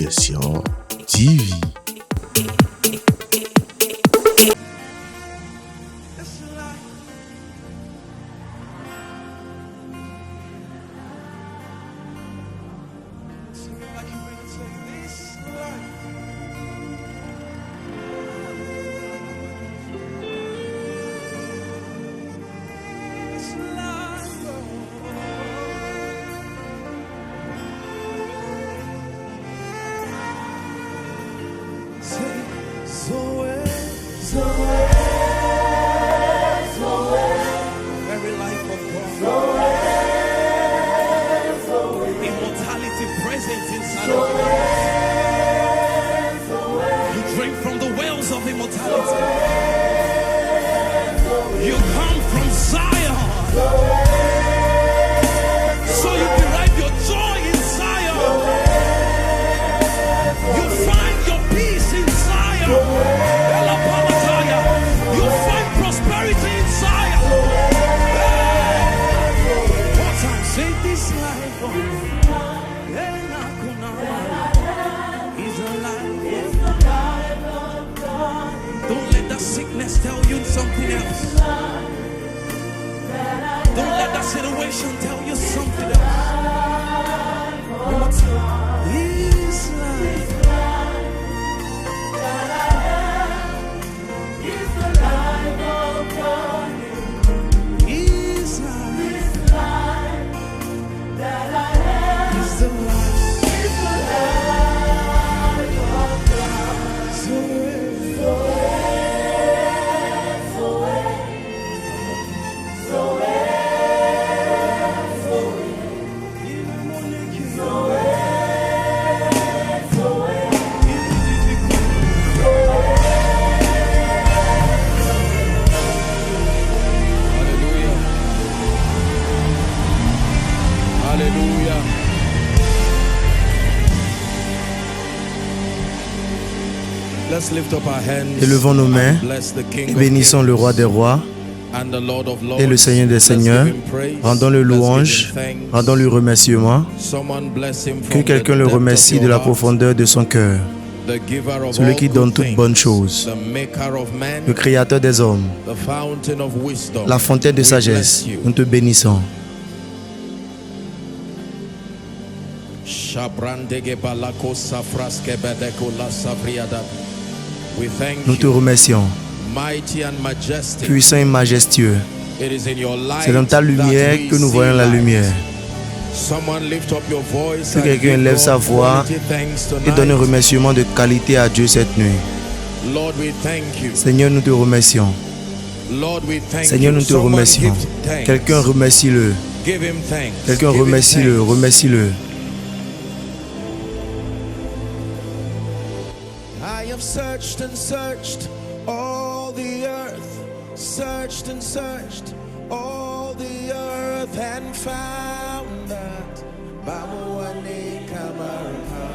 Éducation TV. Very life of God. Immortality present inside of you. You drink from the wells of immortality. You come from Zion. So you derive your joy in Zion. You find your peace in Zion. You find prosperity in Zion. What time say this life is alive. Don't let that sickness tell you something else. Don't let that situation tell you something else. What is life? Hallelujah. Let's lift up our hands. Élevons nos mains et bénissons le roi des rois et le Seigneur des seigneurs. Rendons-le louange, rendons-le remerciement. Que quelqu'un le remercie de la profondeur de son cœur. Celui qui donne toutes bonnes choses, le créateur des hommes, la fontaine de sagesse. Nous te bénissons. Nous te remercions, puissant et majestueux. C'est dans ta lumière que nous voyons la lumière. Que quelqu'un lève sa voix et donne un remerciement de qualité à Dieu cette nuit. Seigneur, nous te remercions. Seigneur, nous te remercions. Quelqu'un remercie-le. Quelqu'un remercie-le, remercie-le. I have searched and searched all the earth, searched and searched all the earth and found that Bamuani Kamaraka.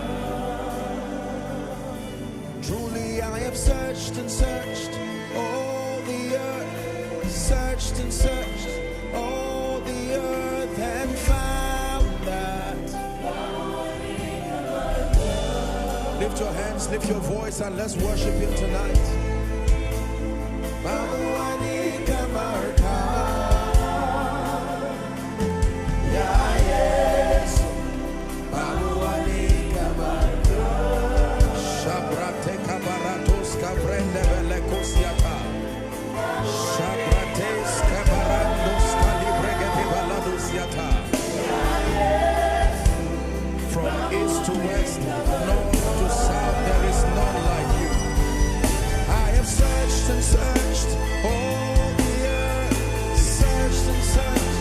Truly I have searched and searched all the earth, searched and searched all the earth and found that. Lift your hands, lift your voice, and let's worship Him tonight. Bamuani Kamaraka. Ya Yesu. Bamuani Kamaraka. Shabrate kabaratos kabrende velekosiata. Shabrates kabarandos kalibregeti baladosiata. From east to west, north to south, there is none like you. I have searched and searched all the earth, searched and searched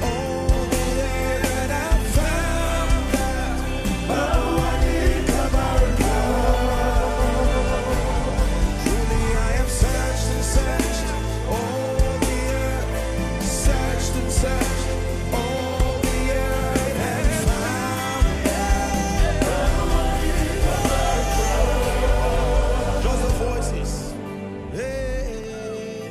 all the earth, and I found that Bamuani Kamaraka. Truly I have searched and searched all the earth, searched and searched all the earth, and found just the voices. Hey.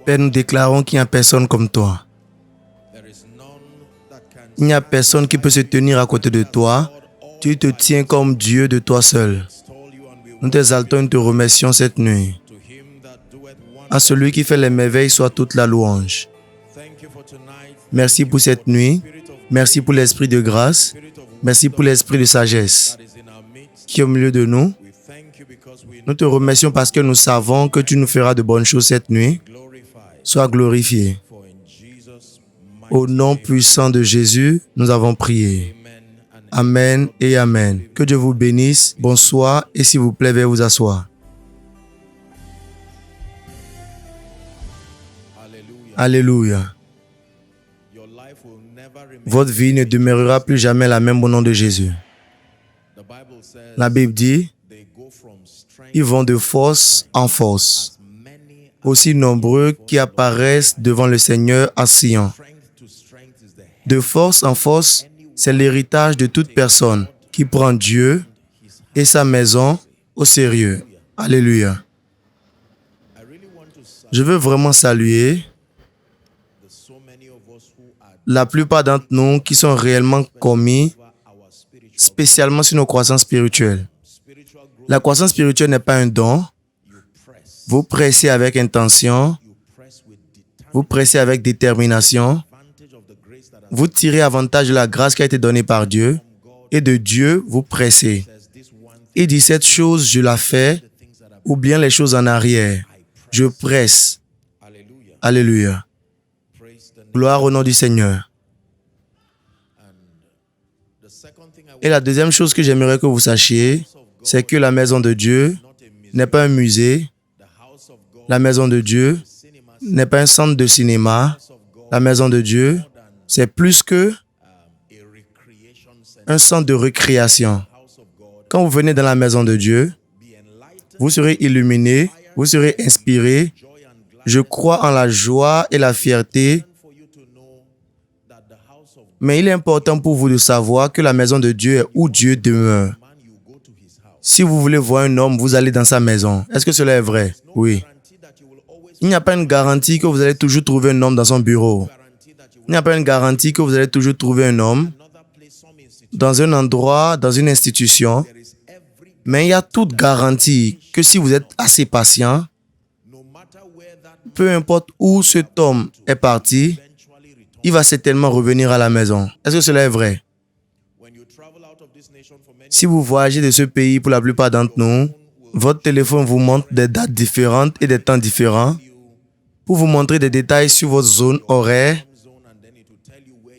Père, nous déclarons qu'il n'y a personne comme toi. Il n'y a personne qui peut se tenir à côté de toi. Tu te tiens comme Dieu de toi seul. Nous t'exaltons et nous te remercions cette nuit. À celui qui fait les merveilles soit toute la louange. Merci pour cette nuit. Merci pour l'esprit de grâce. Merci pour l'esprit de sagesse qui est au milieu de nous. Nous te remercions parce que nous savons que tu nous feras de bonnes choses cette nuit. Sois glorifié. Au nom puissant de Jésus, nous avons prié. Amen et Amen. Que Dieu vous bénisse. Bonsoir et s'il vous plaît, veuillez vous asseoir. Alléluia. Votre vie ne demeurera plus jamais la même au nom de Jésus. La Bible dit, ils vont de force en force, aussi nombreux qui apparaissent devant le Seigneur à Sion. De force en force, c'est l'héritage de toute personne qui prend Dieu et sa maison au sérieux. Alléluia. Je veux vraiment saluer la plupart d'entre nous qui sont réellement commis spécialement sur nos croissances spirituelles. La croissance spirituelle n'est pas un don. Vous pressez avec intention, vous pressez avec détermination, vous tirez avantage de la grâce qui a été donnée par Dieu et de Dieu, vous pressez. Il dit cette chose, je la fais, ou bien les choses en arrière. Je presse. Alléluia. Gloire au nom du Seigneur. Et la deuxième chose que j'aimerais que vous sachiez, c'est que la maison de Dieu n'est pas un musée. La maison de Dieu n'est pas un centre de cinéma. La maison de Dieu, c'est plus que un centre de récréation. Quand vous venez dans la maison de Dieu, vous serez illuminé, vous serez inspiré. Je crois en la joie et la fierté. Mais il est important pour vous de savoir que la maison de Dieu est où Dieu demeure. Si vous voulez voir un homme, vous allez dans sa maison. Est-ce que cela est vrai? Oui. Il n'y a pas une garantie que vous allez toujours trouver un homme dans son bureau. Il n'y a pas une garantie que vous allez toujours trouver un homme dans un endroit, dans une institution. Mais il y a toute garantie que si vous êtes assez patient, peu importe où cet homme est parti, il va certainement revenir à la maison. Est-ce que cela est vrai? Si vous voyagez de ce pays, pour la plupart d'entre nous, votre téléphone vous montre des dates différentes et des temps différents pour vous montrer des détails sur votre zone horaire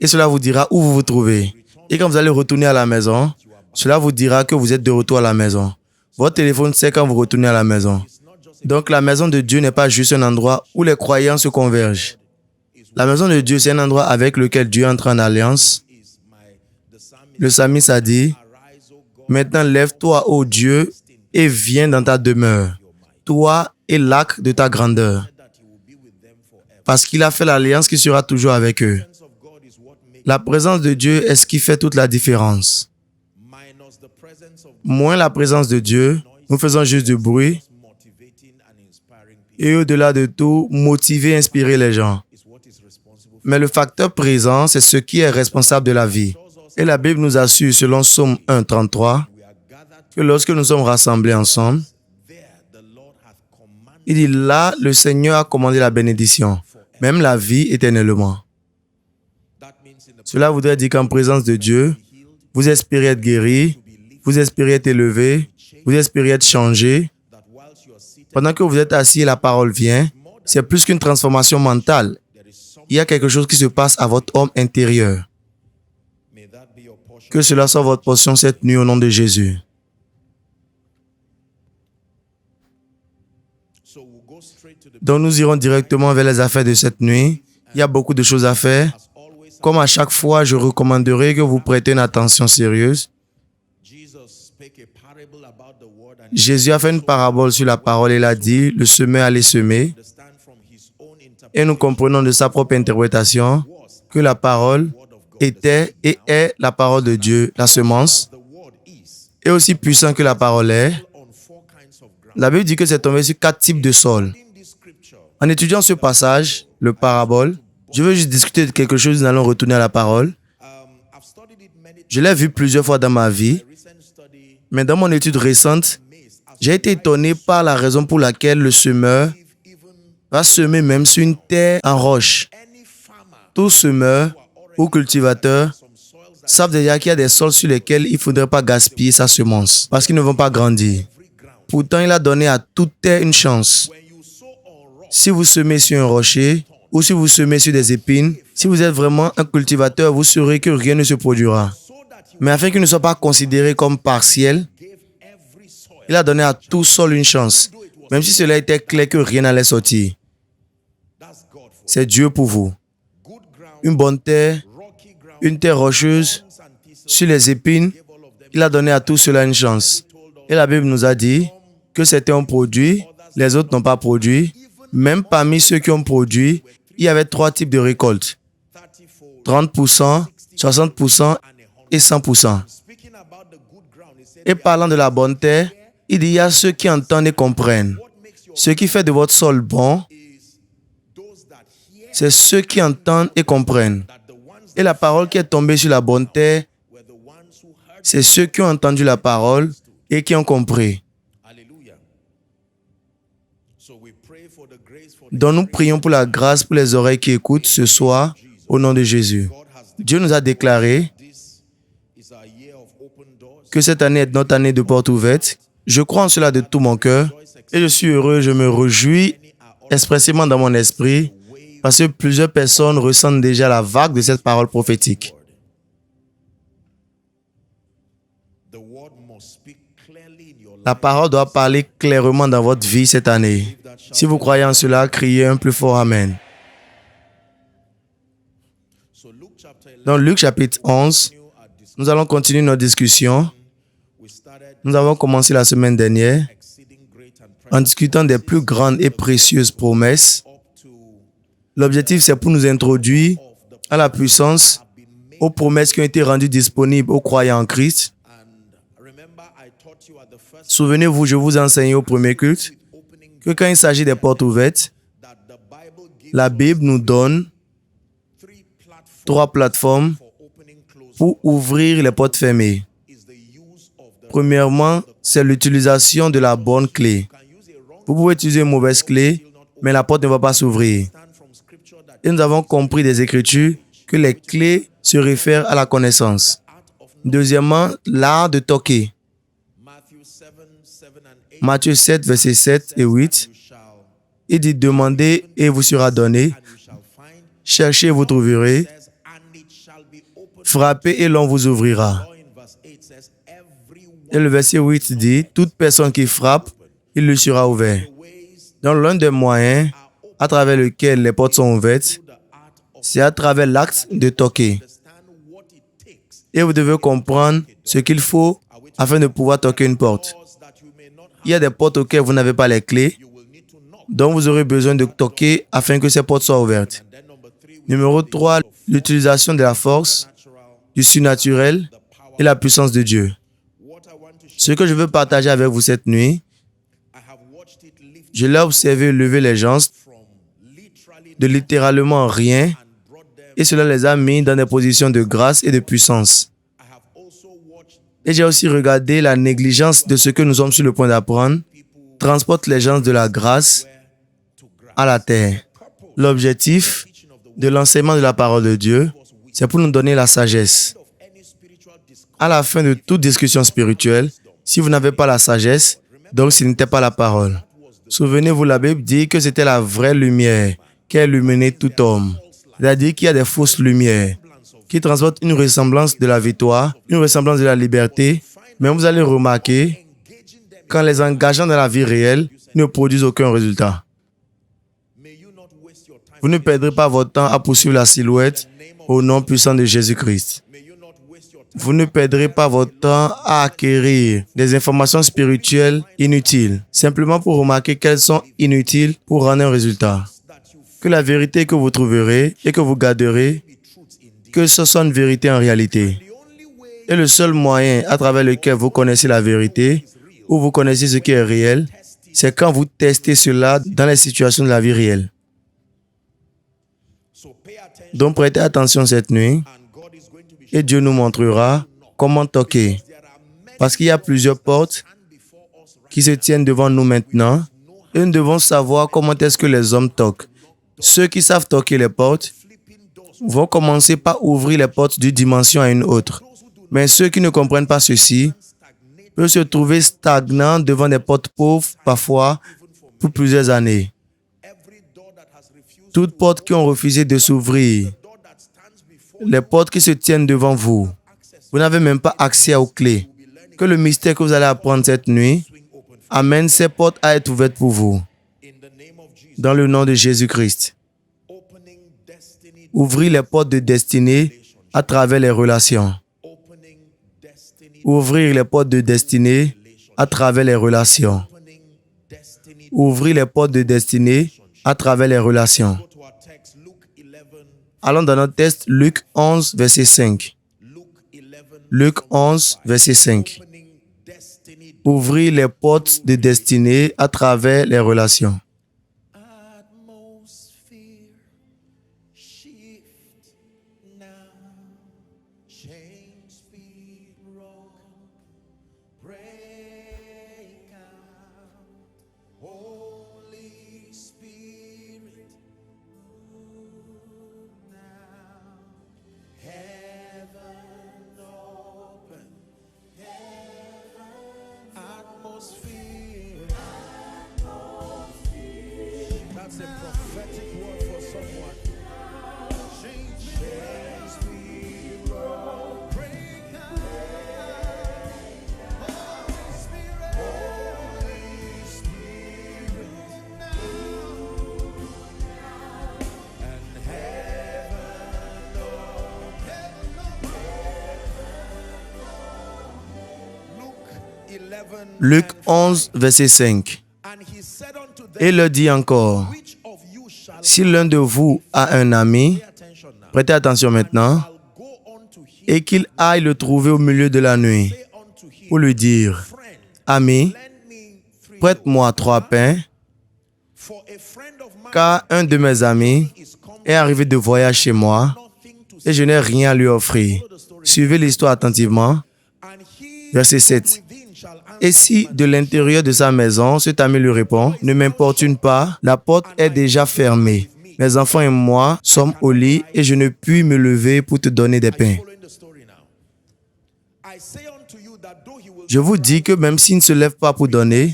et cela vous dira où vous vous trouvez. Et quand vous allez retourner à la maison, cela vous dira que vous êtes de retour à la maison. Votre téléphone sait quand vous retournez à la maison. Donc la maison de Dieu n'est pas juste un endroit où les croyants se convergent. La maison de Dieu, c'est un endroit avec lequel Dieu entre en alliance. Le psalmiste a dit, « Maintenant lève-toi, ô Dieu, et viens dans ta demeure, toi et l'arc de ta grandeur. » Parce qu'il a fait l'alliance qui sera toujours avec eux. La présence de Dieu est ce qui fait toute la différence. Moins la présence de Dieu, nous faisons juste du bruit. Et au-delà de tout, motiver, inspirer les gens. Mais le facteur présent, c'est ce qui est responsable de la vie. Et la Bible nous assure, selon Psaume 1, 33, que lorsque nous sommes rassemblés ensemble, il dit là, le Seigneur a commandé la bénédiction, même la vie éternellement. Cela voudrait dire qu'en présence de Dieu, vous espérez être guéri, vous espérez être élevé, vous espérez être changé. Pendant que vous êtes assis et la parole vient, c'est plus qu'une transformation mentale. Il y a quelque chose qui se passe à votre homme intérieur. Que cela soit votre portion cette nuit au nom de Jésus. Donc nous irons directement vers les affaires de cette nuit. Il y a beaucoup de choses à faire. Comme à chaque fois, je recommanderais que vous prêtez une attention sérieuse. Jésus a fait une parabole sur la parole et il a dit, le semeur allait semer. Et nous comprenons de sa propre interprétation que la parole était et est la parole de Dieu, la semence, est aussi puissant que la parole est. La Bible dit que c'est tombé sur 4 types de sols. En étudiant ce passage, le parabole, je veux juste discuter de quelque chose, nous allons retourner à la parole. Je l'ai vu plusieurs fois dans ma vie, mais dans mon étude récente, j'ai été étonné par la raison pour laquelle le semeur va semer même sur une terre en roche. Tout semeur ou cultivateur savent déjà qu'il y a des sols sur lesquels il ne faudrait pas gaspiller sa semence parce qu'ils ne vont pas grandir. Pourtant, il a donné à toute terre une chance. Si vous semez sur un rocher ou si vous semez sur des épines, si vous êtes vraiment un cultivateur, vous saurez que rien ne se produira. Mais afin qu'il ne soit pas considéré comme partiel, il a donné à tout sol une chance, même si cela était clair que rien n'allait sortir. C'est Dieu pour vous. Une bonne terre, une terre rocheuse, sur les épines, il a donné à tout cela une chance. Et la Bible nous a dit que certains ont produit, les autres n'ont pas produit. Même parmi ceux qui ont produit, il y avait 3 types de récoltes. 30%, 60% et 100%. Et parlant de la bonne terre, il dit il y a ceux qui entendent et comprennent. Ce qui fait de votre sol bon, c'est ceux qui entendent et comprennent. Et la parole qui est tombée sur la bonne terre, c'est ceux qui ont entendu la parole et qui ont compris. Donc nous prions pour la grâce pour les oreilles qui écoutent ce soir au nom de Jésus. Dieu nous a déclaré que cette année est notre année de porte ouverte. Je crois en cela de tout mon cœur et je suis heureux, je me réjouis expressément dans mon esprit parce que plusieurs personnes ressentent déjà la vague de cette parole prophétique. La parole doit parler clairement dans votre vie cette année. Si vous croyez en cela, criez un plus fort Amen. Dans Luc chapitre 11, nous allons continuer notre discussion. Nous avons commencé la semaine dernière en discutant des plus grandes et précieuses promesses. L'objectif, c'est pour nous introduire à la puissance, aux promesses qui ont été rendues disponibles aux croyants en Christ. Souvenez-vous, je vous ai enseigné au premier culte que quand il s'agit des portes ouvertes, la Bible nous donne 3 plateformes pour ouvrir les portes fermées. Premièrement, c'est l'utilisation de la bonne clé. Vous pouvez utiliser une mauvaise clé, mais la porte ne va pas s'ouvrir. Et nous avons compris des Écritures que les clés se réfèrent à la connaissance. Deuxièmement, l'art de toquer. Matthieu 7, versets 7 et 8. Il dit « Demandez et vous sera donné. Cherchez et vous trouverez. Frappez et l'on vous ouvrira. » Et le verset 8 dit « Toute personne qui frappe, il lui sera ouvert. » Donc l'un des moyens à travers lequel les portes sont ouvertes, c'est à travers l'acte de toquer. Et vous devez comprendre ce qu'il faut afin de pouvoir toquer une porte. Il y a des portes auxquelles vous n'avez pas les clés, donc vous aurez besoin de toquer afin que ces portes soient ouvertes. Numéro 3, l'utilisation de la force, du surnaturel et la puissance de Dieu. Ce que je veux partager avec vous cette nuit, je l'ai observé lever les gens de littéralement rien et cela les a mis dans des positions de grâce et de puissance. Et j'ai aussi regardé la négligence de ce que nous sommes sur le point d'apprendre transporte les gens de la grâce à la terre. L'objectif de l'enseignement de la parole de Dieu, c'est pour nous donner la sagesse. À la fin de toute discussion spirituelle, si vous n'avez pas la sagesse, donc ce n'était pas la parole. Souvenez-vous, la Bible dit que c'était la vraie lumière qui a illuminé tout homme. C'est-à-dire qu'il y a des fausses lumières qui transportent une ressemblance de la victoire, une ressemblance de la liberté, mais vous allez remarquer qu'en les engageant dans la vie réelle, ils ne produisent aucun résultat. Vous ne perdrez pas votre temps à poursuivre la silhouette au nom puissant de Jésus-Christ. vous ne perdrez pas votre temps à acquérir des informations spirituelles inutiles, simplement pour remarquer qu'elles sont inutiles pour rendre un résultat. Que la vérité que vous trouverez et que vous garderez, que ce soit une vérité en réalité. Et le seul moyen à travers lequel vous connaissez la vérité, ou vous connaissez ce qui est réel, c'est quand vous testez cela dans les situations de la vie réelle. Donc prêtez attention cette nuit et Dieu nous montrera comment toquer. Parce qu'il y a plusieurs portes qui se tiennent devant nous maintenant et nous devons savoir comment est-ce que les hommes toquent. Ceux qui savent toquer les portes vont commencer par ouvrir les portes d'une dimension à une autre. Mais ceux qui ne comprennent pas ceci peuvent se trouver stagnants devant des portes pauvres, parfois pour plusieurs années. Toutes portes qui ont refusé de s'ouvrir, les portes qui se tiennent devant vous, vous n'avez même pas accès aux clés. Que le mystère que vous allez apprendre cette nuit amène ces portes à être ouvertes pour vous. Dans le nom de Jésus-Christ. Ouvrez les portes de destinée à travers les relations. Ouvrir les portes de destinée à travers les relations. Ouvrir les portes de destinée à travers les relations. Allons dans notre texte, Luc 11, verset 5. Luc 11, verset 5. Ouvrir les portes de destinée à travers les relations. That's a prophetic word for someone. Chains be broken. Break out. Holy Spirit. And heaven open. Luc 11, verset 5. Et leur dit encore, si l'un de vous a un ami, prêtez attention maintenant, et qu'il aille le trouver au milieu de la nuit, pour lui dire, ami, prête-moi 3 pains, car un de mes amis est arrivé de voyage chez moi, et je n'ai rien à lui offrir. Suivez l'histoire attentivement. Verset 7. Et si de l'intérieur de sa maison, cet ami lui répond, ne m'importune pas, la porte est déjà fermée. Mes enfants et moi sommes au lit et je ne puis me lever pour te donner des pains. Je vous dis que même s'il ne se lève pas pour donner,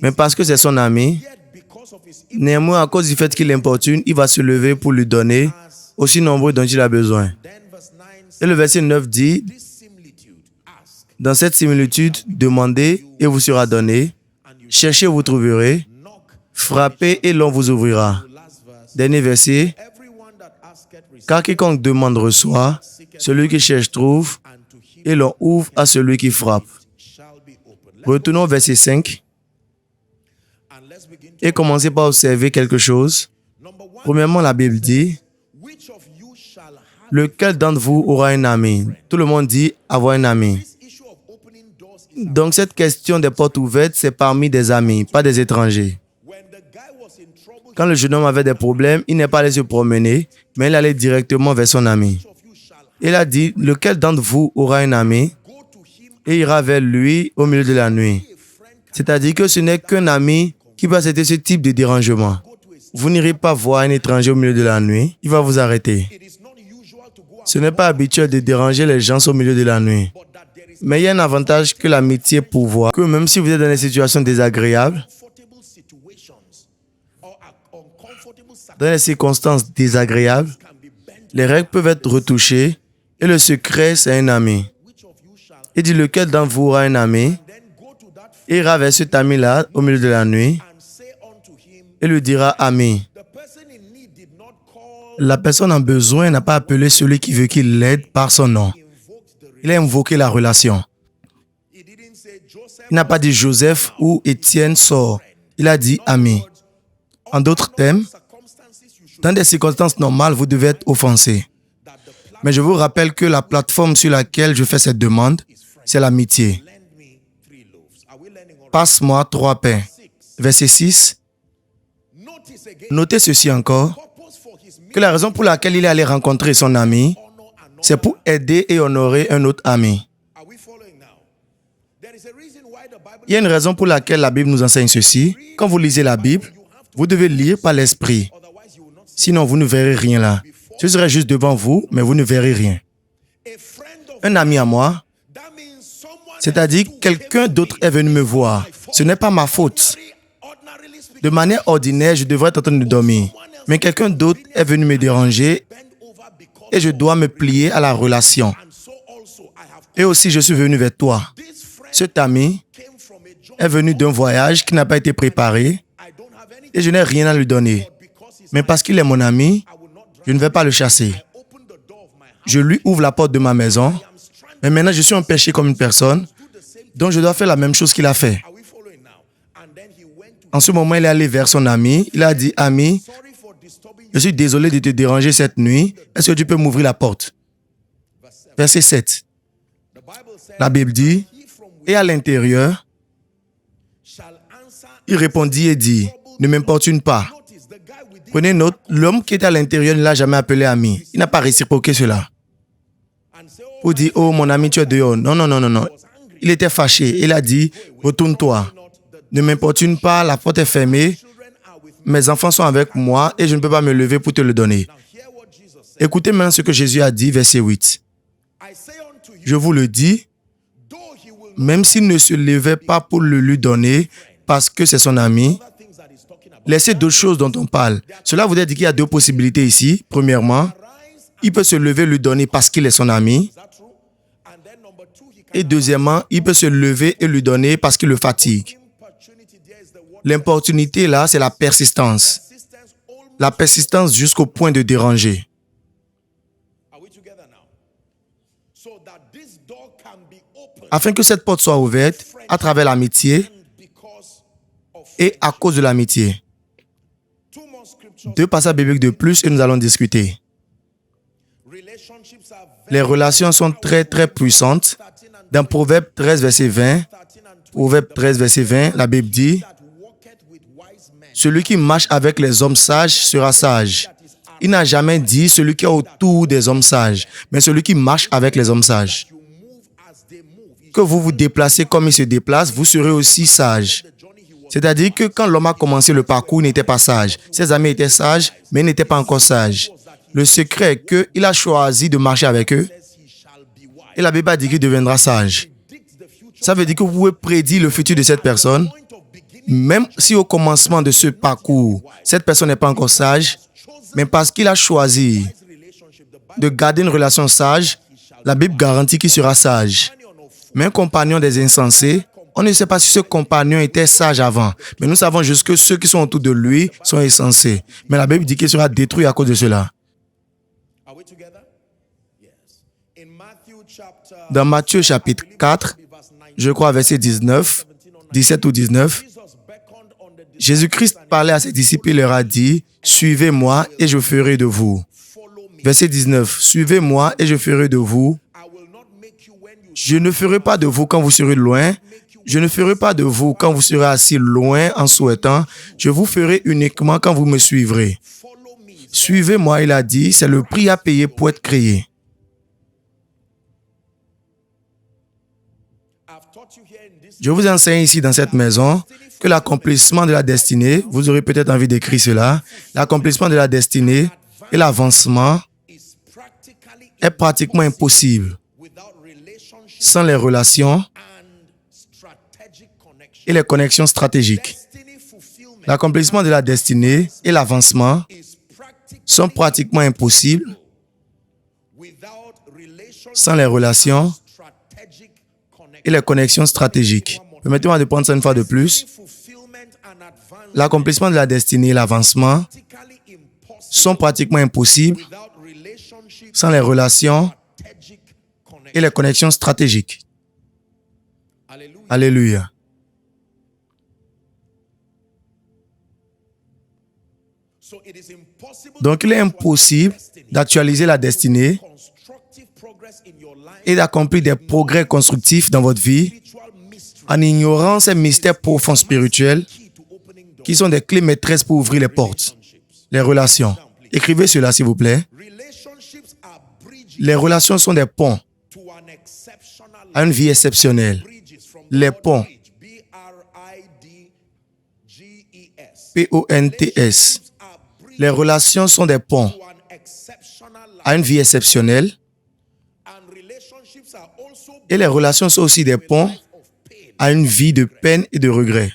mais parce que c'est son ami, néanmoins à cause du fait qu'il l'importune, il va se lever pour lui donner aussi nombreux dont il a besoin. Et le verset 9 dit, dans cette similitude, demandez et vous sera donné, cherchez, vous trouverez, frappez et l'on vous ouvrira. Dernier verset, car quiconque demande reçoit, celui qui cherche trouve, et l'on ouvre à celui qui frappe. Retournons au verset 5 et commencez par observer quelque chose. Premièrement, la Bible dit, lequel d'entre vous aura un ami? Tout le monde dit avoir un ami. Donc cette question des portes ouvertes, c'est parmi des amis, pas des étrangers. Quand le jeune homme avait des problèmes, il n'est pas allé se promener, mais il allait directement vers son ami. Il a dit, lequel d'entre vous aura un ami et ira vers lui au milieu de la nuit. C'est-à-dire que ce n'est qu'un ami qui peut accepter ce type de dérangement. Vous n'irez pas voir un étranger au milieu de la nuit, il va vous arrêter. Ce n'est pas habituel de déranger les gens au milieu de la nuit. Mais il y a un avantage que l'amitié pourvoit, que même si vous êtes dans des situations désagréables, dans des circonstances désagréables, les règles peuvent être retouchées et le secret, c'est un ami. Il dit, lequel d'entre vous aura un ami, ira vers cet ami-là au milieu de la nuit et lui dira, ami. La personne en besoin n'a pas appelé celui qui veut qu'il l'aide par son nom. Il a invoqué la relation. Il n'a pas dit Joseph ou Étienne sort. Il a dit ami. En d'autres termes, dans des circonstances normales, vous devez être offensé. Mais je vous rappelle que la plateforme sur laquelle je fais cette demande, c'est l'amitié. Passe-moi 3 pains. Verset 6. Notez ceci encore, que la raison pour laquelle il est allé rencontrer son ami, c'est pour aider et honorer un autre ami. Il y a une raison pour laquelle la Bible nous enseigne ceci. Quand vous lisez la Bible, vous devez lire par l'esprit. Sinon, vous ne verrez rien là. Je serai juste devant vous, mais vous ne verrez rien. Un ami à moi, c'est-à-dire quelqu'un d'autre est venu me voir. Ce n'est pas ma faute. De manière ordinaire, je devrais être en train de dormir. Mais quelqu'un d'autre est venu me déranger et je dois me plier à la relation. Et aussi, je suis venu vers toi. Cet ami est venu d'un voyage qui n'a pas été préparé et je n'ai rien à lui donner. Mais parce qu'il est mon ami, je ne vais pas le chasser. Je lui ouvre la porte de ma maison, mais maintenant je suis empêché comme une personne, donc je dois faire la même chose qu'il a fait. En ce moment, il est allé vers son ami. Il a dit, ami, je suis désolé de te déranger cette nuit. Est-ce que tu peux m'ouvrir la porte? Verset 7. La Bible dit, et à l'intérieur, il répondit et dit, ne m'importune pas. Prenez note, l'homme qui était à l'intérieur ne l'a jamais appelé ami. Il n'a pas réciproqué cela. Pour dire, oh mon ami, tu es dehors. Non, non, non, non, non. Il était fâché. Il a dit, retourne-toi. Ne m'importune pas, la porte est fermée. Mes enfants sont avec moi et je ne peux pas me lever pour te le donner. Écoutez maintenant ce que Jésus a dit, verset 8. Je vous le dis, même s'il ne se levait pas pour le lui donner, parce que c'est son ami, laissez d'autres choses dont on parle. Cela voudrait dire qu'il y a 2 possibilités ici. Premièrement, il peut se lever et lui donner parce qu'il est son ami. Et deuxièmement, il peut se lever et lui donner parce qu'il le fatigue. L'opportunité là, c'est la persistance. La persistance jusqu'au point de déranger. Afin que cette porte soit ouverte à travers l'amitié et à cause de l'amitié. 2 passages bibliques de plus et nous allons discuter. Les relations sont très très puissantes. Dans Proverbe 13, verset 20, Proverbe 13, verset 20, la Bible dit, celui qui marche avec les hommes sages sera sage. Il n'a jamais dit celui qui est autour des hommes sages, mais celui qui marche avec les hommes sages. Que vous vous déplacez comme il se déplace, vous serez aussi sage. C'est-à-dire que quand l'homme a commencé le parcours, il n'était pas sage. Ses amis étaient sages, mais il n'était pas encore sage. Le secret est qu'il a choisi de marcher avec eux. Et la Bible a dit qu'il deviendra sage. Ça veut dire que vous pouvez prédire le futur de cette personne. Même si au commencement de ce parcours, cette personne n'est pas encore sage, mais parce qu'il a choisi de garder une relation sage, la Bible garantit qu'il sera sage. Mais un compagnon des insensés, on ne sait pas si ce compagnon était sage avant, mais nous savons juste que ceux qui sont autour de lui sont insensés. Mais la Bible dit qu'il sera détruit à cause de cela. Dans Matthieu chapitre 4, je crois verset 19, 17 ou 19, Jésus-Christ parlait à ses disciples et leur a dit, « Suivez-moi et je ferai de vous. » Verset 19, « Suivez-moi et je ferai de vous. Je ne ferai pas de vous quand vous serez loin. Je ne ferai pas de vous quand vous serez assis loin en souhaitant. Je vous ferai uniquement quand vous me suivrez. » Suivez-moi, il a dit, c'est le prix à payer pour être créé. Je vous enseigne ici dans cette maison que l'accomplissement de la destinée, vous aurez peut-être envie d'écrire cela, l'accomplissement de la destinée et l'avancement est pratiquement impossible sans les relations et les connexions stratégiques. L'accomplissement de la destinée et l'avancement sont pratiquement impossibles sans les relations et les connexions stratégiques. Permettez-moi de prendre ça une fois de plus. L'accomplissement de la destinée et l'avancement sont pratiquement impossibles sans les relations et les connexions stratégiques. Alléluia. Donc, il est impossible d'actualiser la destinée et d'accomplir des progrès constructifs dans votre vie en ignorant ces mystères profonds spirituels qui sont des clés maîtresses pour ouvrir les portes. Les relations. Écrivez cela, s'il vous plaît. Les relations sont des ponts à une vie exceptionnelle. Les ponts. P-O-N-T-S. Les relations sont des ponts à une vie exceptionnelle. Et les relations sont aussi des ponts à une vie de peine et de regret.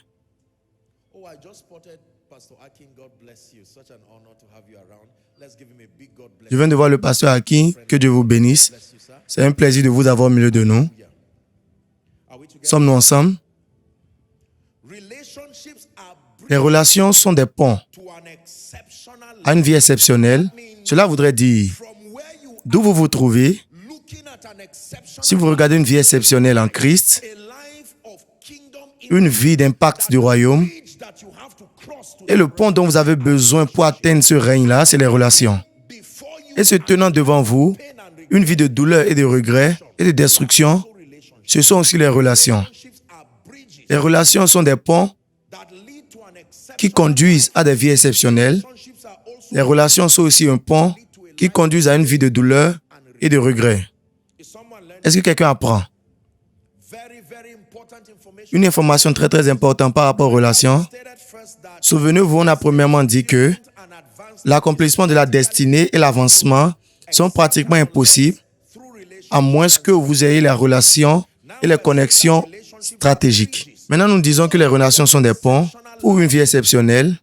Je viens de voir le pasteur Akin. Que Dieu vous bénisse. C'est un plaisir de vous avoir au milieu de nous. Sommes-nous ensemble? Les relations sont des ponts à une vie exceptionnelle. Cela voudrait dire, d'où vous vous trouvez, si vous regardez une vie exceptionnelle en Christ, une vie d'impact du royaume, et le pont dont vous avez besoin pour atteindre ce règne-là, c'est les relations. Et se tenant devant vous, une vie de douleur et de regret et de destruction, ce sont aussi les relations. Les relations sont des ponts qui conduisent à des vies exceptionnelles. Les relations sont aussi un pont qui conduisent à une vie de douleur et de regret. Est-ce que quelqu'un apprend? Une information très très importante par rapport aux relations. Souvenez-vous, on a premièrement dit que l'accomplissement de la destinée et l'avancement sont pratiquement impossibles à moins que vous ayez les relations et les connexions stratégiques. Maintenant, nous disons que les relations sont des ponts pour une vie exceptionnelle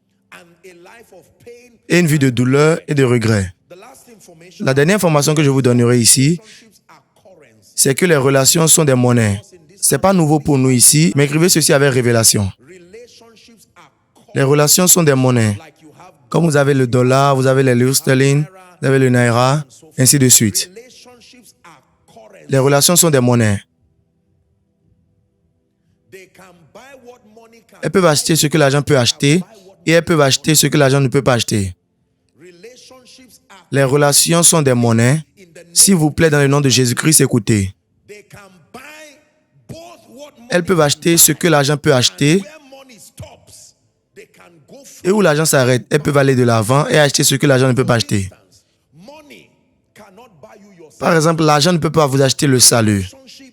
et une vie de douleur et de regret. La dernière information que je vous donnerai ici, c'est que les relations sont des monnaies. Ce n'est pas nouveau pour nous ici, mais écrivez ceci avec révélation. Les relations sont des monnaies. Comme vous avez le dollar, vous avez les livres sterling, vous avez le naira, ainsi de suite. Les relations sont des monnaies. Elles peuvent acheter ce que l'argent peut acheter et elles peuvent acheter ce que l'argent ne peut pas acheter. Les relations sont des monnaies. S'il vous plaît, dans le nom de Jésus-Christ, écoutez. Elles peuvent acheter ce que l'argent peut acheter et où l'argent s'arrête, elles peuvent aller de l'avant et acheter ce que l'argent ne peut pas acheter. Par exemple, l'argent ne peut pas vous acheter le salut.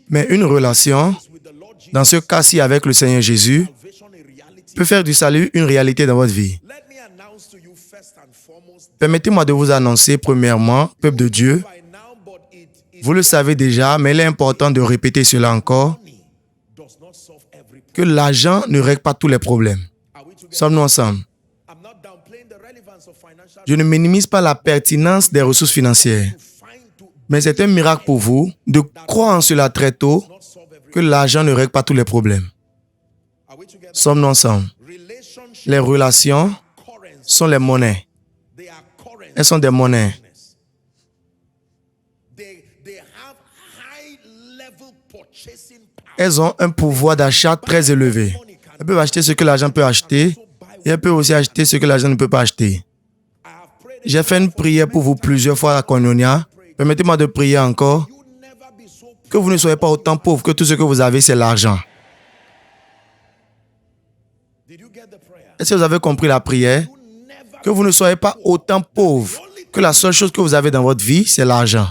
Mais une relation, dans ce cas-ci avec le Seigneur Jésus, peut faire du salut une réalité dans votre vie. Permettez-moi de vous annoncer, premièrement, peuple de Dieu, vous le savez déjà, mais il est important de répéter cela encore, que l'argent ne règle pas tous les problèmes. Sommes-nous ensemble? Je ne minimise pas la pertinence des ressources financières, mais c'est un miracle pour vous de croire en cela très tôt, que l'argent ne règle pas tous les problèmes. Sommes-nous ensemble? Les relations sont les monnaies. Elles sont des monnaies. Elles ont un pouvoir d'achat très élevé. Elles peuvent acheter ce que l'argent peut acheter et elles peuvent aussi acheter ce que l'argent ne peut pas acheter. J'ai fait une prière pour vous plusieurs fois à Koinonia. Permettez-moi de prier encore. Que vous ne soyez pas autant pauvre que tout ce que vous avez, c'est l'argent. Est-ce que vous avez compris la prière? Que vous ne soyez pas autant pauvre que la seule chose que vous avez dans votre vie, c'est l'argent.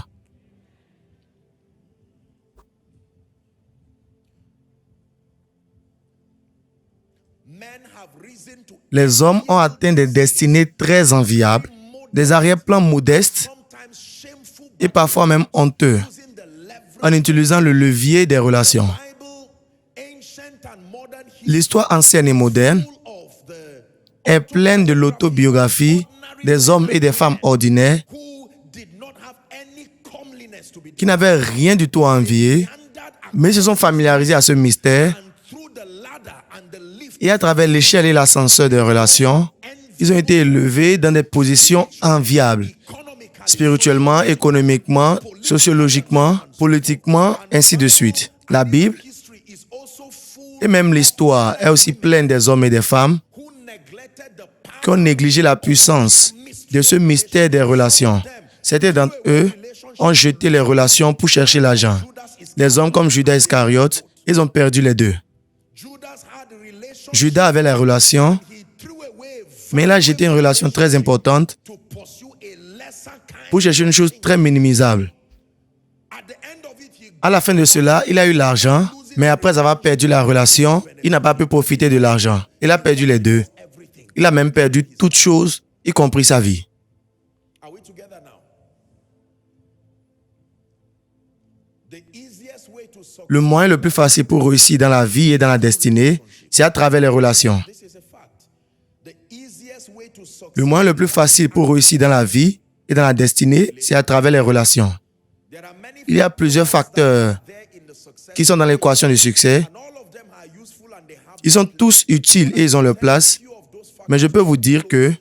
Les hommes ont atteint des destinées très enviables, des arrière-plans modestes et parfois même honteux, en utilisant le levier des relations. L'histoire ancienne et moderne est pleine de l'autobiographie des hommes et des femmes ordinaires qui n'avaient rien du tout à envier, mais se sont familiarisés à ce mystère et à travers l'échelle et l'ascenseur des relations, Ils ont été élevés dans des positions enviables, spirituellement, économiquement, sociologiquement, politiquement, ainsi de suite. La Bible et même l'histoire est aussi pleine des hommes et des femmes qui ont négligé la puissance de ce mystère des relations. Certains d'entre eux ont jeté les relations pour chercher l'argent. Les hommes comme Judas Iscariote, ils ont perdu les deux. Judas avait la relation, mais il a jeté une relation très importante pour chercher une chose très minimisable. À la fin de cela, il a eu l'argent, mais après avoir perdu la relation, il n'a pas pu profiter de l'argent. Il a perdu les deux. Il a même perdu toutes choses, y compris sa vie. Le moyen le plus facile pour réussir dans la vie et dans la destinée, c'est à travers les relations. Le moyen le plus facile pour réussir dans la vie et dans la destinée, c'est à travers les relations. Il y a plusieurs facteurs qui sont dans l'équation du succès. Ils sont tous utiles et ils ont leur place, mais je peux vous dire que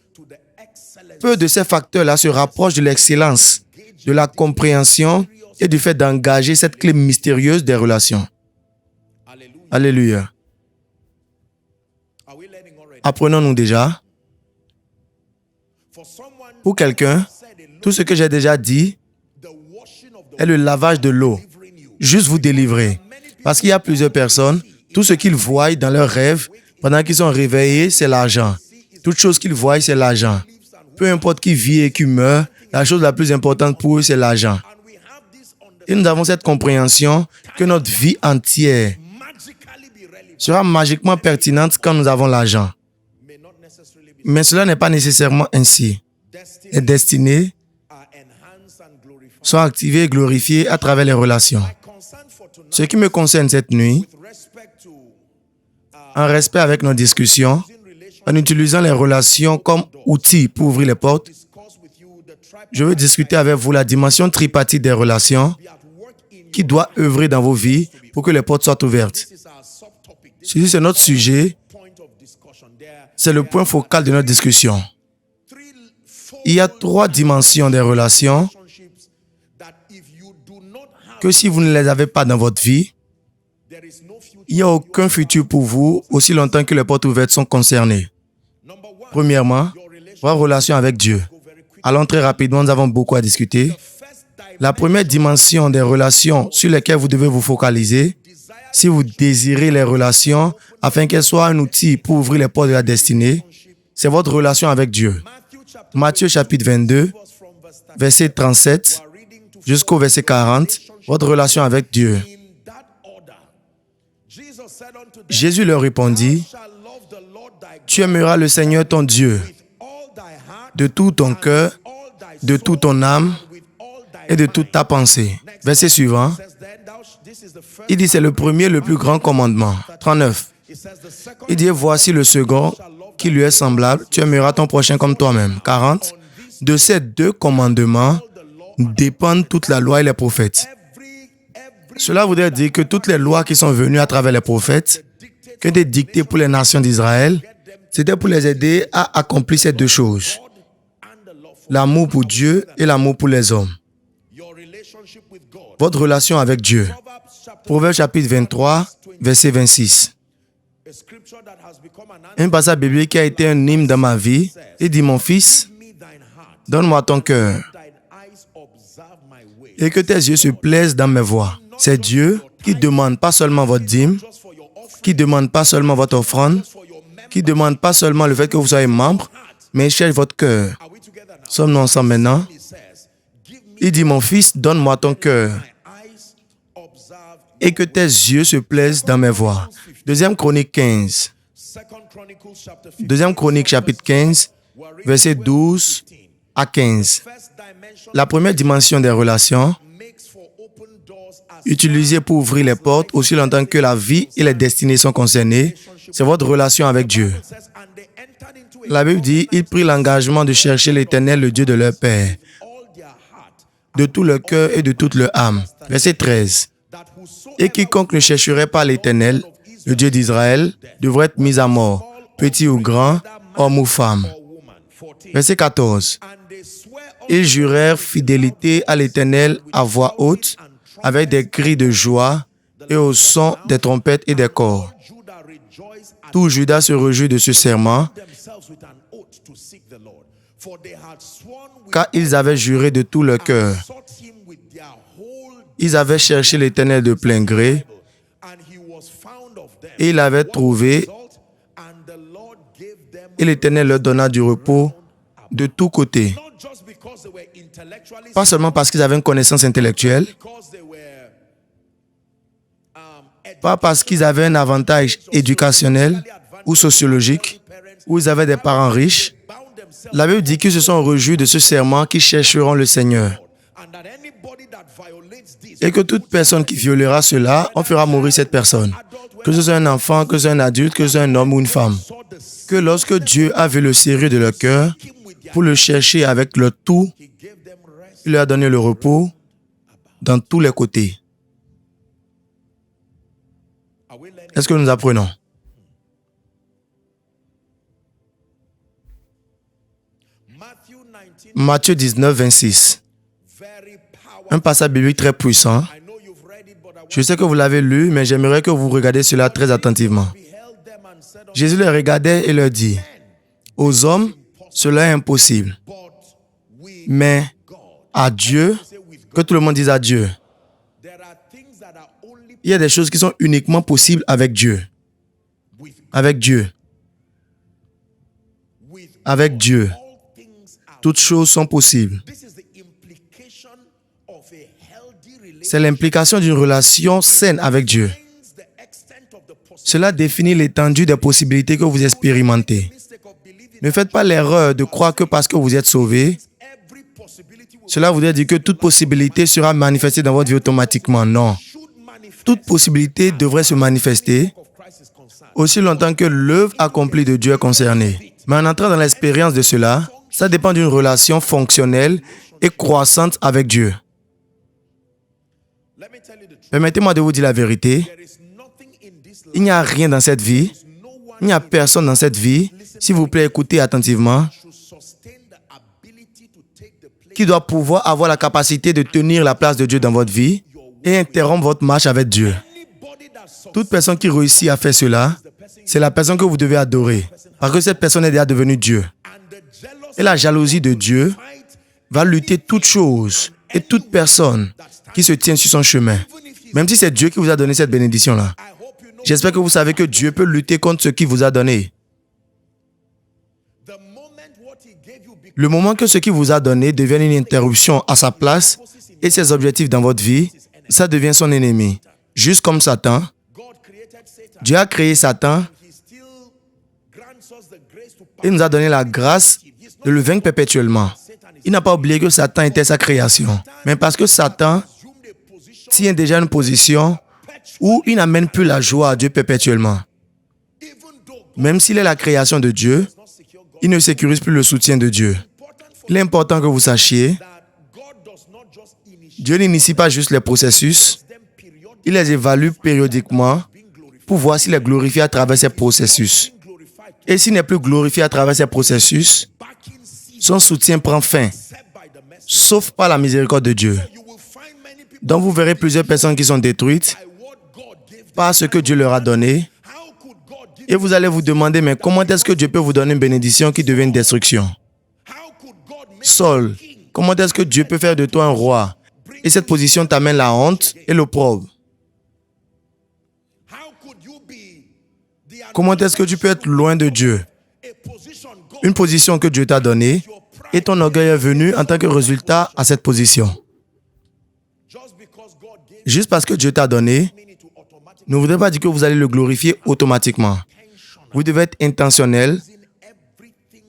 peu de ces facteurs-là se rapprochent de l'excellence, de la compréhension et du fait d'engager cette clé mystérieuse des relations. Alléluia. Apprenons-nous déjà. Pour quelqu'un, tout ce que j'ai déjà dit est le lavage de l'eau. Juste vous délivrer. Parce qu'il y a plusieurs personnes, tout ce qu'ils voient dans leurs rêves, pendant qu'ils sont réveillés, c'est l'argent. Toute chose qu'ils voient, c'est l'argent. Peu importe qui vit et qui meurt, la chose la plus importante pour eux, c'est l'argent. Et nous avons cette compréhension que notre vie entière sera magiquement pertinente quand nous avons l'argent. Mais cela n'est pas nécessairement ainsi. Les destinées sont activées et glorifiées à travers les relations. Ce qui me concerne cette nuit, en respect avec nos discussions, en utilisant les relations comme outil pour ouvrir les portes, je veux discuter avec vous la dimension tripartite des relations qui doit œuvrer dans vos vies pour que les portes soient ouvertes. Ceci, c'est notre sujet. C'est le point focal de notre discussion. Il y a 3 dimensions des relations que si vous ne les avez pas dans votre vie, il n'y a aucun futur pour vous aussi longtemps que les portes ouvertes sont concernées. Premièrement, votre relation avec Dieu. Allons très rapidement, nous avons beaucoup à discuter. La première dimension des relations sur lesquelles vous devez vous focaliser, si vous désirez les relations afin qu'elles soient un outil pour ouvrir les portes de la destinée, c'est votre relation avec Dieu. Matthieu chapitre 22, verset 37 jusqu'au verset 40, votre relation avec Dieu. Jésus leur répondit, « Tu aimeras le Seigneur ton Dieu de tout ton cœur, de toute ton âme et de toute ta pensée. » Verset suivant, il dit, c'est le premier, le plus grand commandement. 39. Il dit, voici le second qui lui est semblable, tu aimeras ton prochain comme toi-même. 40. De ces 2 commandements dépendent toute la loi et les prophètes. Cela voudrait dire que toutes les lois qui sont venues à travers les prophètes, qui ont été dictées pour les nations d'Israël, c'était pour les aider à accomplir ces 2 choses. L'amour pour Dieu et l'amour pour les hommes. Votre relation avec Dieu. Proverbe chapitre 23, verset 26. Un passage biblique qui a été un hymne dans ma vie. Il dit, mon fils, donne-moi ton cœur et que tes yeux se plaisent dans mes voies. C'est Dieu qui demande pas seulement votre dîme, qui demande pas seulement votre offrande, qui demande pas seulement le fait que vous soyez membre, mais il cherche votre cœur. Sommes-nous ensemble maintenant? Il dit, mon fils, donne-moi ton cœur et que tes yeux se plaisent dans mes voies. Deuxième Chronique 15. Deuxième Chronique chapitre 15, versets 12 à 15. La première dimension des relations, utilisée pour ouvrir les portes aussi longtemps que la vie et les destinées sont concernées, c'est votre relation avec Dieu. La Bible dit, ils prirent l'engagement de chercher l'Éternel, le Dieu de leur Père, de tout leur cœur et de toute leur âme. Verset 13. Et quiconque ne chercherait pas l'Éternel, le Dieu d'Israël, devrait être mis à mort, petit ou grand, homme ou femme. Verset 14. Ils jurèrent fidélité à l'Éternel à voix haute, avec des cris de joie et au son des trompettes et des cors. Tout Juda se réjouit de ce serment, car ils avaient juré de tout leur cœur. Ils avaient cherché l'Éternel de plein gré, et ils l'avaient trouvé, et l'Éternel leur donna du repos de tous côtés. Pas seulement parce qu'ils avaient une connaissance intellectuelle, pas parce qu'ils avaient un avantage éducationnel ou sociologique, ou ils avaient des parents riches. La Bible dit qu'ils se sont réjouis de ce serment qu'ils chercheront le Seigneur. Et que toute personne qui violera cela, on fera mourir cette personne. Que ce soit un enfant, que ce soit un adulte, que ce soit un homme ou une femme. Que lorsque Dieu a vu le sérieux de leur cœur, pour le chercher avec le tout, il leur a donné le repos dans tous les côtés. Est-ce que nous apprenons? Matthieu 19, 26. Un passage biblique très puissant. Je sais que vous l'avez lu, mais j'aimerais que vous regardiez cela très attentivement. Jésus les regardait et leur dit, « Aux hommes, cela est impossible. Mais à Dieu, que tout le monde dise à Dieu. Il y a des choses qui sont uniquement possibles avec Dieu. Avec Dieu. Avec Dieu. Toutes choses sont possibles. C'est l'implication d'une relation saine avec Dieu. Cela définit l'étendue des possibilités que vous expérimentez. Ne faites pas l'erreur de croire que parce que vous êtes sauvé, cela voudrait dire que toute possibilité sera manifestée dans votre vie automatiquement. Non. Toute possibilité devrait se manifester aussi longtemps que l'œuvre accomplie de Dieu est concernée. Mais en entrant dans l'expérience de cela, ça dépend d'une relation fonctionnelle et croissante avec Dieu. Permettez-moi de vous dire la vérité. Il n'y a rien dans cette vie, il n'y a personne dans cette vie, s'il vous plaît, écoutez attentivement, qui doit pouvoir avoir la capacité de tenir la place de Dieu dans votre vie et interrompre votre marche avec Dieu. Toute personne qui réussit à faire cela, c'est la personne que vous devez adorer, parce que cette personne est déjà devenue Dieu. Et la jalousie de Dieu va lutter toute chose et toute personne qui se tient sur son chemin. Même si c'est Dieu qui vous a donné cette bénédiction-là. J'espère que vous savez que Dieu peut lutter contre ce qu'il vous a donné. Le moment que ce qu'il vous a donné devienne une interruption à sa place et ses objectifs dans votre vie, ça devient son ennemi. Juste comme Satan. Dieu a créé Satan et nous a donné la grâce de le vaincre perpétuellement. Il n'a pas oublié que Satan était sa création. Mais parce que Satan tient déjà une position où il n'amène plus la joie à Dieu perpétuellement. Même s'il est la création de Dieu, il ne sécurise plus le soutien de Dieu. Il est important que vous sachiez, Dieu n'initie pas juste les processus, il les évalue périodiquement pour voir s'il est glorifié à travers ces processus. Et s'il n'est plus glorifié à travers ces processus, son soutien prend fin, sauf par la miséricorde de Dieu. Donc vous verrez plusieurs personnes qui sont détruites par ce que Dieu leur a donné. Et vous allez vous demander, mais comment est-ce que Dieu peut vous donner une bénédiction qui devient une destruction? Saul, comment est-ce que Dieu peut faire de toi un roi? Et cette position t'amène la honte et l'opprobre. Comment est-ce que tu peux être loin de Dieu? Une position que Dieu t'a donnée et ton orgueil est venu en tant que résultat à cette position. Juste parce que Dieu t'a donné, ne voudrait pas dire que vous allez le glorifier automatiquement. Vous devez être intentionnel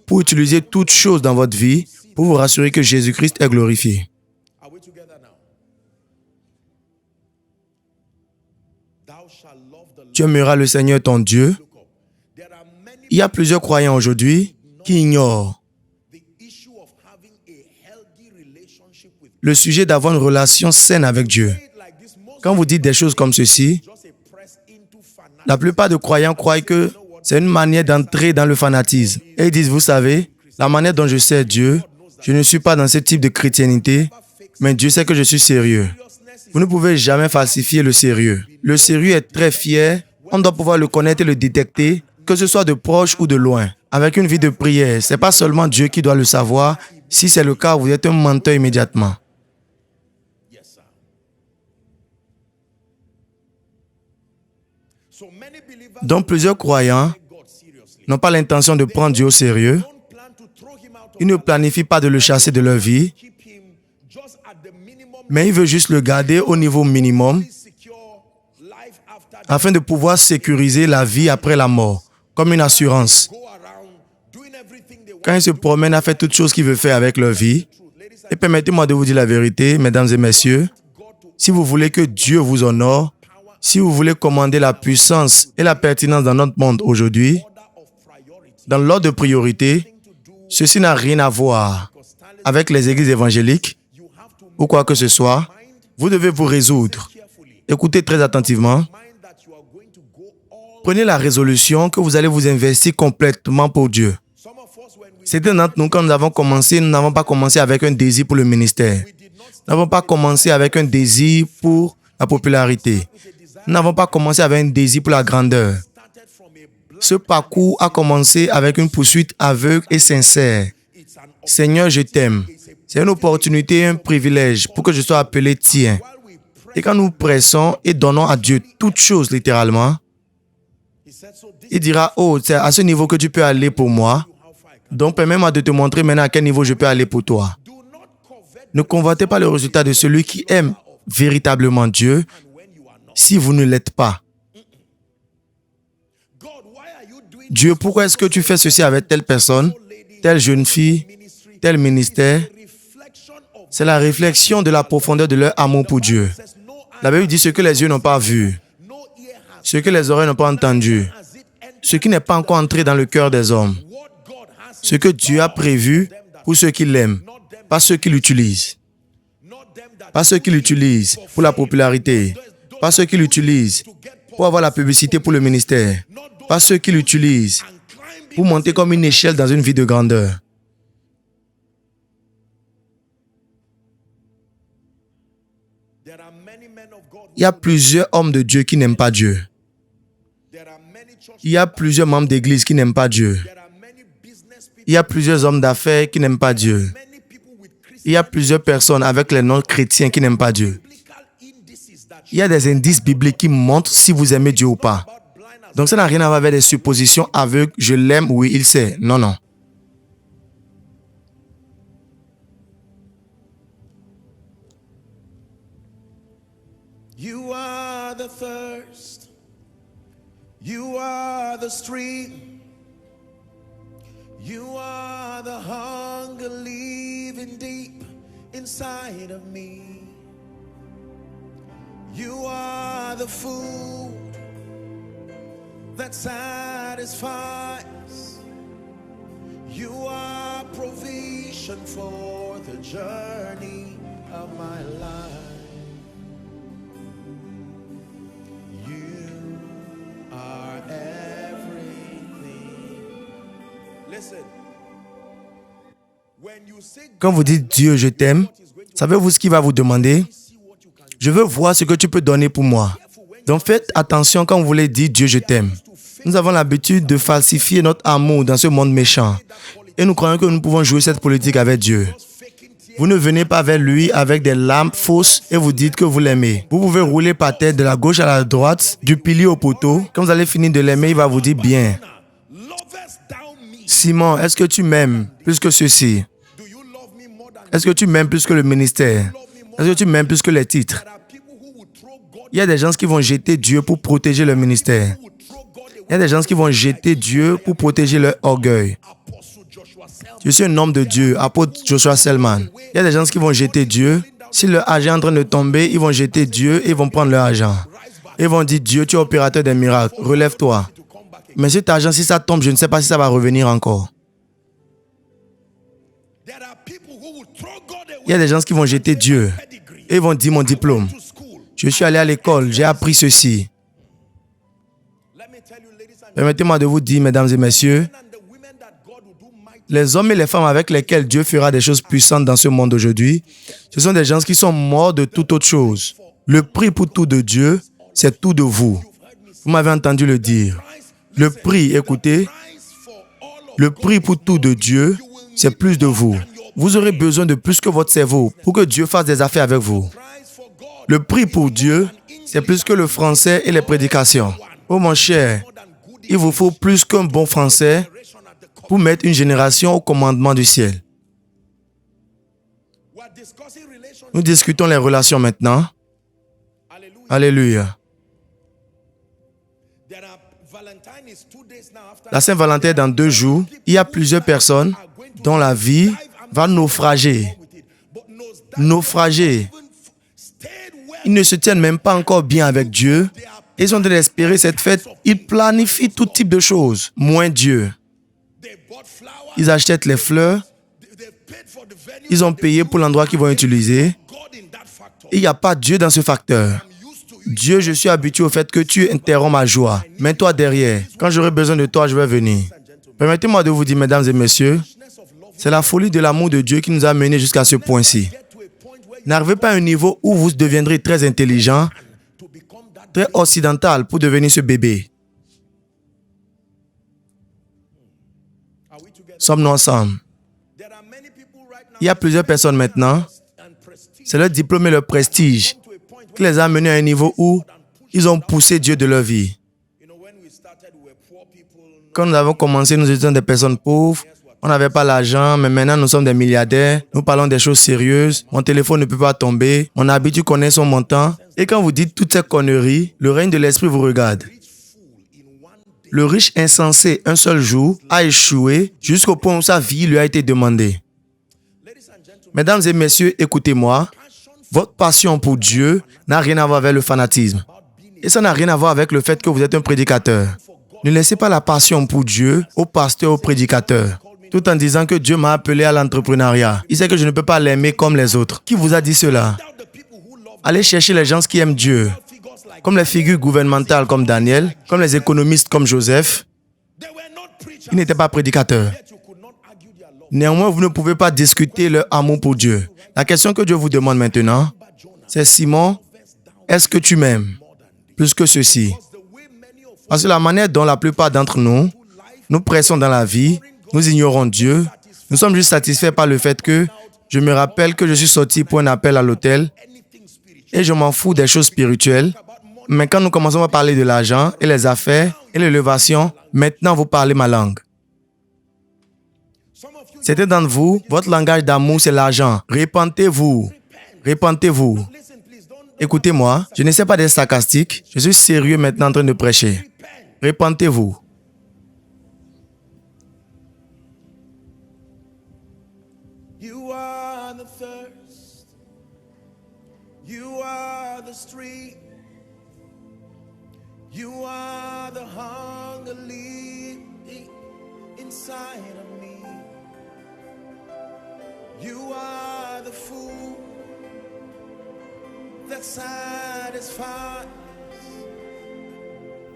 pour utiliser toutes choses dans votre vie pour vous rassurer que Jésus-Christ est glorifié. Tu aimeras le Seigneur ton Dieu. Il y a plusieurs croyants aujourd'hui qui ignorent le sujet d'avoir une relation saine avec Dieu. Quand vous dites des choses comme ceci, la plupart de croyants croient que c'est une manière d'entrer dans le fanatisme. Et ils disent, vous savez, La manière dont je sers Dieu, je ne suis pas dans ce type de chrétienté, mais Dieu sait que je suis sérieux. Vous ne pouvez jamais falsifier le sérieux. Le sérieux est très fier. On doit pouvoir le connaître et le détecter, que ce soit de proche ou de loin. Avec une vie de prière, ce n'est pas seulement Dieu qui doit le savoir. Si c'est le cas, vous êtes un menteur immédiatement. Donc plusieurs croyants n'ont pas l'intention de prendre Dieu au sérieux. Ils ne planifient pas de le chasser de leur vie, mais ils veulent juste le garder au niveau minimum afin de pouvoir sécuriser la vie après la mort, comme une assurance. Quand ils se promènent à faire toutes choses qu'ils veulent faire avec leur vie, et permettez-moi de vous dire la vérité, mesdames et messieurs, si vous voulez que Dieu vous honore, si vous voulez commander la puissance et la pertinence dans notre monde aujourd'hui, dans l'ordre de priorité, ceci n'a rien à voir avec les églises évangéliques ou quoi que ce soit. Vous devez vous résoudre. Écoutez très attentivement. Prenez la résolution que vous allez vous investir complètement pour Dieu. Certains d'entre nous, quand nous avons commencé, nous n'avons pas commencé avec un désir pour le ministère. Nous n'avons pas commencé avec un désir pour la popularité. Nous n'avons pas commencé avec un désir pour la grandeur. Ce parcours a commencé avec une poursuite aveugle et sincère. Seigneur, je t'aime. C'est une opportunité et un privilège pour que je sois appelé tien. Et quand nous pressons et donnons à Dieu toutes choses littéralement, il dira, oh, c'est à ce niveau que tu peux aller pour moi. Donc, permets-moi de te montrer maintenant à quel niveau je peux aller pour toi. Ne convoitez pas le résultat de celui qui aime véritablement Dieu si vous ne l'êtes pas. Dieu, pourquoi est-ce que tu fais ceci avec telle personne, telle jeune fille, tel ministère? C'est la réflexion de la profondeur de leur amour pour Dieu. La Bible dit ce que les yeux n'ont pas vu, ce que les oreilles n'ont pas entendu, ce qui n'est pas encore entré dans le cœur des hommes, ce que Dieu a prévu pour ceux qui l'aiment, pas ceux qui l'utilisent. Pas ceux qui l'utilisent pour la popularité, pas ceux qui l'utilisent pour avoir la publicité pour le ministère, pas ceux qui l'utilisent pour monter comme une échelle dans une vie de grandeur. Il y a plusieurs hommes de Dieu qui n'aiment pas Dieu. Il y a plusieurs membres d'église qui n'aiment pas Dieu. Il y a plusieurs hommes d'affaires qui n'aiment pas Dieu. Il y a plusieurs personnes avec les noms chrétiens qui n'aiment pas Dieu. Il y a des indices bibliques qui montrent si vous aimez Dieu ou pas. Donc ça n'a rien à voir avec des suppositions aveugles. Je l'aime, oui, il sait. Non, non. You are the thirst. You are the stream. You are the hunger living deep inside of me. You are the food that satisfies. You are provision for the journey of my life. You are everything. Listen. Quand vous dites Dieu, je t'aime, savez-vous ce qu'il va vous demander? Je veux voir ce que tu peux donner pour moi. Donc faites attention quand vous voulez dire Dieu, je t'aime. Nous avons l'habitude de falsifier notre amour dans ce monde méchant. Et nous croyons que nous pouvons jouer cette politique avec Dieu. Vous ne venez pas vers lui avec des larmes fausses et vous dites que vous l'aimez. Vous pouvez rouler par terre de la gauche à la droite, du pilier au poteau. Quand vous allez finir de l'aimer, il va vous dire bien. Simon, est-ce que tu m'aimes plus que ceci? Est-ce que tu m'aimes plus que le ministère? Est-ce que tu m'aimes plus que les titres? Il y a des gens qui vont jeter Dieu pour protéger leur ministère. Il y a des gens qui vont jeter Dieu pour protéger leur orgueil. Je suis un homme de Dieu, apôtre Joshua Selman. Il y a des gens qui vont jeter Dieu. Si leur argent est en train de tomber, ils vont jeter Dieu et ils vont prendre leur argent. Ils vont dire, Dieu, tu es opérateur des miracles, relève-toi. Mais cet argent, si ça tombe, je ne sais pas si ça va revenir encore. Il y a des gens qui vont jeter Dieu et ils vont dire mon diplôme. Je suis allé à l'école, j'ai appris ceci. Permettez-moi de vous dire, mesdames et messieurs, Les hommes et les femmes avec lesquels Dieu fera des choses puissantes dans ce monde aujourd'hui, ce sont des gens qui sont morts de toute autre chose. Le prix pour tout de Dieu, c'est tout de vous. Vous m'avez entendu le dire. Le prix, écoutez, le prix pour tout de Dieu, c'est plus de vous. Vous aurez besoin de plus que votre cerveau pour que Dieu fasse des affaires avec vous. Le prix pour Dieu, c'est plus que le français et les prédications. Oh mon cher, il vous faut plus qu'un bon français pour mettre une génération au commandement du ciel. Nous discutons les relations maintenant. Alléluia. La Saint-Valentin est dans 2 jours. Il y a plusieurs personnes dont la vie va naufrager. Naufrager. Ils ne se tiennent même pas encore bien avec Dieu. Ils sont en train d'espérer cette fête. Ils planifient tout type de choses, moins Dieu. Ils achètent les fleurs. Ils ont payé pour l'endroit qu'ils vont utiliser. Il n'y a pas Dieu dans ce facteur. Dieu, je suis habitué au fait que tu interromps ma joie. Mets-toi derrière. Quand j'aurai besoin de toi, je vais venir. Permettez-moi de vous dire, mesdames et messieurs, c'est la folie de l'amour de Dieu qui nous a menés jusqu'à ce point-ci. N'arrivez pas à un niveau où vous deviendrez très intelligent, très occidental pour devenir ce bébé. Sommes-nous ensemble? Il y a plusieurs personnes maintenant, c'est leur diplôme et leur prestige qui les a menés à un niveau où ils ont poussé Dieu de leur vie. Quand nous avons commencé, nous étions des personnes pauvres, on n'avait pas l'argent, mais maintenant nous sommes des milliardaires, nous parlons des choses sérieuses, mon téléphone ne peut pas tomber, mon habitude connaît son montant. Et quand vous dites toutes ces conneries, le règne de l'esprit vous regarde. Le riche insensé, un seul jour, a échoué jusqu'au point où sa vie lui a été demandée. Mesdames et messieurs, écoutez-moi. Votre passion pour Dieu n'a rien à voir avec le fanatisme. Et ça n'a rien à voir avec le fait que vous êtes un prédicateur. Ne laissez pas la passion pour Dieu au pasteur, au prédicateur, tout en disant que Dieu m'a appelé à l'entrepreneuriat. Il sait que je ne peux pas l'aimer comme les autres. Qui vous a dit cela? Allez chercher les gens qui aiment Dieu, comme les figures gouvernementales comme Daniel, comme les économistes comme Joseph. Ils n'étaient pas prédicateurs. Néanmoins, vous ne pouvez pas discuter leur amour pour Dieu. La question que Dieu vous demande maintenant, c'est Simon, est-ce que tu m'aimes plus que ceci? Parce que la manière dont la plupart d'entre nous, nous pressons dans la vie, nous ignorons Dieu, nous sommes juste satisfaits par le fait que je me rappelle que je suis sorti pour un appel à l'hôtel et je m'en fous des choses spirituelles. Mais quand nous commençons à parler de l'argent et les affaires et l'élévation, maintenant vous parlez ma langue. Certains d'entre vous, votre langage d'amour, c'est l'argent. Répentez-vous. Répentez-vous. Écoutez-moi, je n'essaie pas d'être sarcastique. Je suis sérieux maintenant en train de prêcher. Répentez-vous. You are the thirst. You are the street. You are the hunger living inside of me. You are the food that satisfies.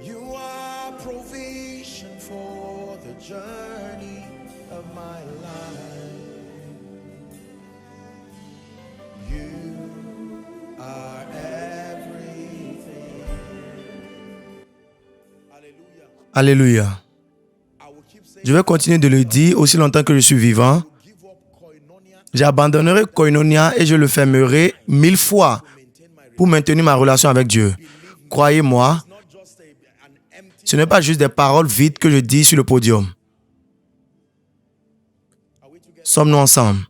You are provision for the journey of my life. You are everything. Hallelujah. Alléluia. Je vais continuer de le dire aussi longtemps que je suis vivant. J'abandonnerai Koinonia et je le fermerai 1000 fois pour maintenir ma relation avec Dieu. Croyez-moi, ce n'est pas juste des paroles vides que je dis sur le podium. Sommes-nous ensemble?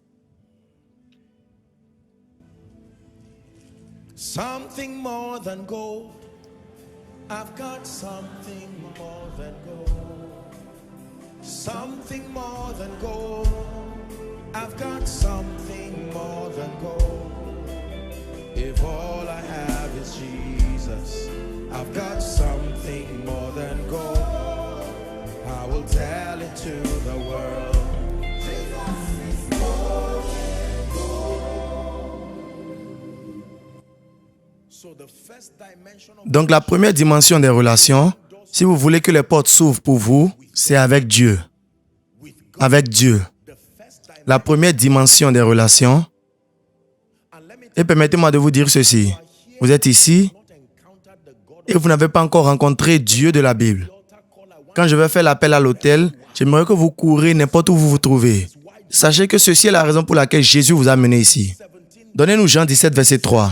Something more than gold. I've got something more than gold. Something more than gold. I've got something more than gold. If all I have is Jesus, I've got something more than gold. I will tell it to the world. Donc la première dimension des relations, si vous voulez que les portes s'ouvrent pour vous, c'est avec Dieu. avec Dieu. La première dimension des relations. Et permettez-moi de vous dire ceci. Vous êtes ici et vous n'avez pas encore rencontré Dieu de la Bible. Quand je vais faire l'appel à l'autel, j'aimerais que vous courez n'importe où vous vous trouvez. Sachez que ceci est la raison pour laquelle Jésus vous a amené ici. Donnez-nous Jean 17, verset 3.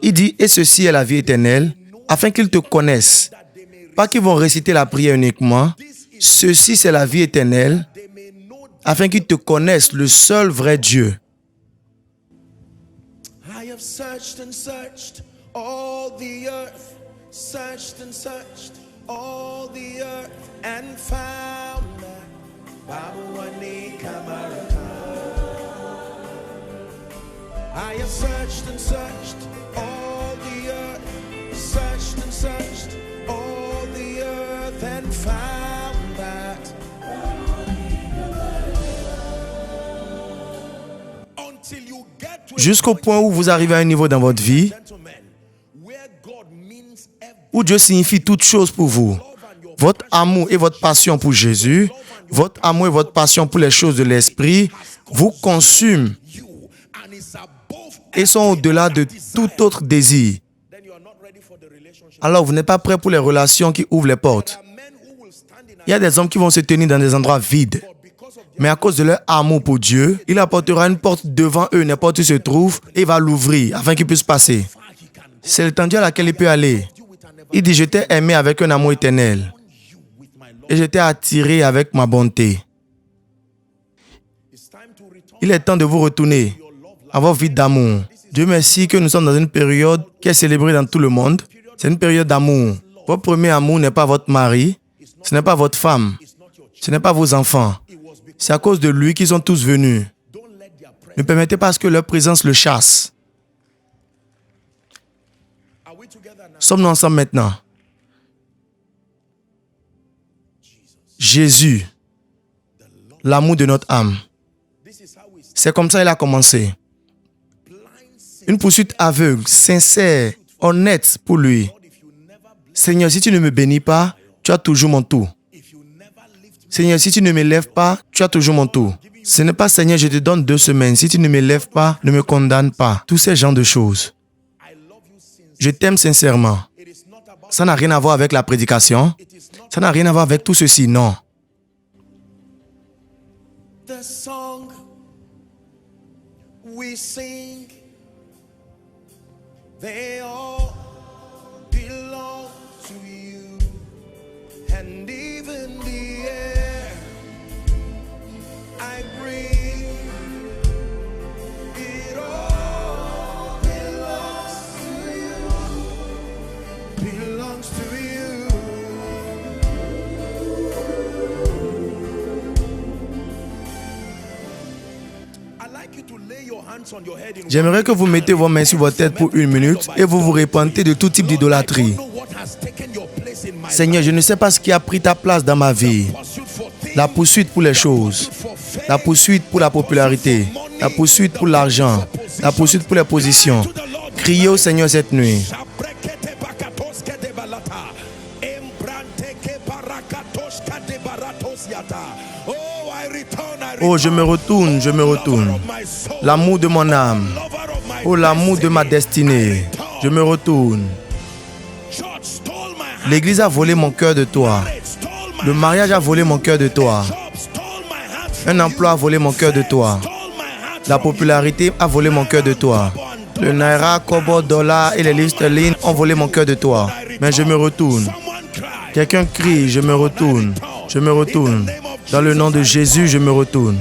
Il dit, « Et ceci est la vie éternelle, afin qu'ils te connaissent. » Pas qu'ils vont réciter la prière uniquement. Ceci, c'est la vie éternelle, afin qu'ils te connaissent, le seul vrai Dieu. I have searched and searched all the earth, searched all the earth, and found that Babuani Kamarata. I have searched and searched all the earth, searched all the earth, and found that. Until you get to Jusqu'au point où vous arrivez à un niveau dans votre vie où Dieu signifie toutes choses pour vous. Votre amour et votre passion pour Jésus, votre amour et votre passion pour les choses de l'esprit vous consument et sont au-delà de tout autre désir. Alors vous n'êtes pas prêt pour les relations qui ouvrent les portes. Il y a des hommes qui vont se tenir dans des endroits vides. Mais à cause de leur amour pour Dieu, il apportera une porte devant eux, n'importe où ils se trouvent, et il va l'ouvrir afin qu'ils puissent passer. C'est l'étendue à laquelle il peut aller. Il dit, je t'ai aimé avec un amour éternel. Et je t'ai attiré avec ma bonté. Il est temps de vous retourner à votre vie d'amour. Dieu merci que nous sommes dans une période qui est célébrée dans tout le monde. C'est une période d'amour. Votre premier amour n'est pas votre mari, ce n'est pas votre femme, ce n'est pas vos enfants. C'est à cause de lui qu'ils sont tous venus. Ne permettez pas que leur présence le chasse. Sommes-nous ensemble maintenant? Jésus, l'amour de notre âme. C'est comme ça qu'il a commencé. Une poursuite aveugle, sincère, honnête pour lui. Seigneur, si tu ne me bénis pas, tu as toujours mon tout. Seigneur, si tu ne m'élèves pas, tu as toujours mon tout. Ce n'est pas, Seigneur, je te donne 2 semaines. Si tu ne m'élèves pas, ne me condamne pas. Tous ces genres de choses. Je t'aime sincèrement. Ça n'a rien à voir avec la prédication. Ça n'a rien à voir avec tout ceci, non. the song we sing, they all belong to you, and even the air I breathe, it all belongs to you, belongs to you. J'aimerais que vous mettez vos mains sur votre tête pour 1 minute et vous vous repentez de tout type d'idolâtrie. Seigneur, je ne sais pas ce qui a pris ta place dans ma vie. La poursuite pour les choses, la poursuite pour la popularité, la poursuite pour l'argent, la poursuite pour les positions. Criez au Seigneur cette nuit. Oh, je me retourne, je me retourne. L'amour de mon âme. Oh, l'amour de ma destinée. Je me retourne. L'église a volé mon cœur de toi. Le mariage a volé mon cœur de toi. Un emploi a volé mon cœur de toi. La popularité a volé mon cœur de toi. Le naira, kobo, dollar et les livres sterling ont volé mon cœur de toi. Mais je me retourne. Quelqu'un crie, je me retourne. Je me retourne. Dans le nom de Jésus, je me retourne.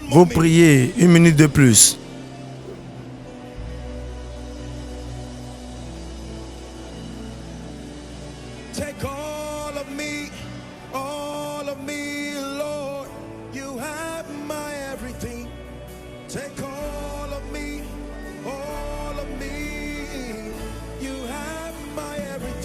Vous priez 1 minute de plus. Take all of me, Lord. You have my everything. Take all of me, you have my everything.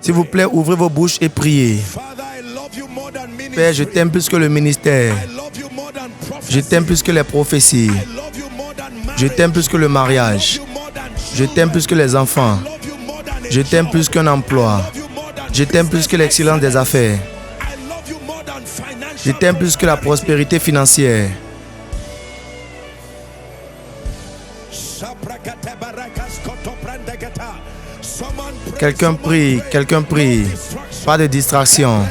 S'il vous plaît, ouvrez vos bouches et priez. Père, je t'aime plus que le ministère. Je t'aime plus que les prophéties. Je t'aime plus que le mariage. Je t'aime plus que les enfants. Je t'aime plus qu'un emploi. Je t'aime plus que l'excellence des affaires. Je t'aime plus que la prospérité financière. Quelqu'un prie, quelqu'un prie. Pas de distraction.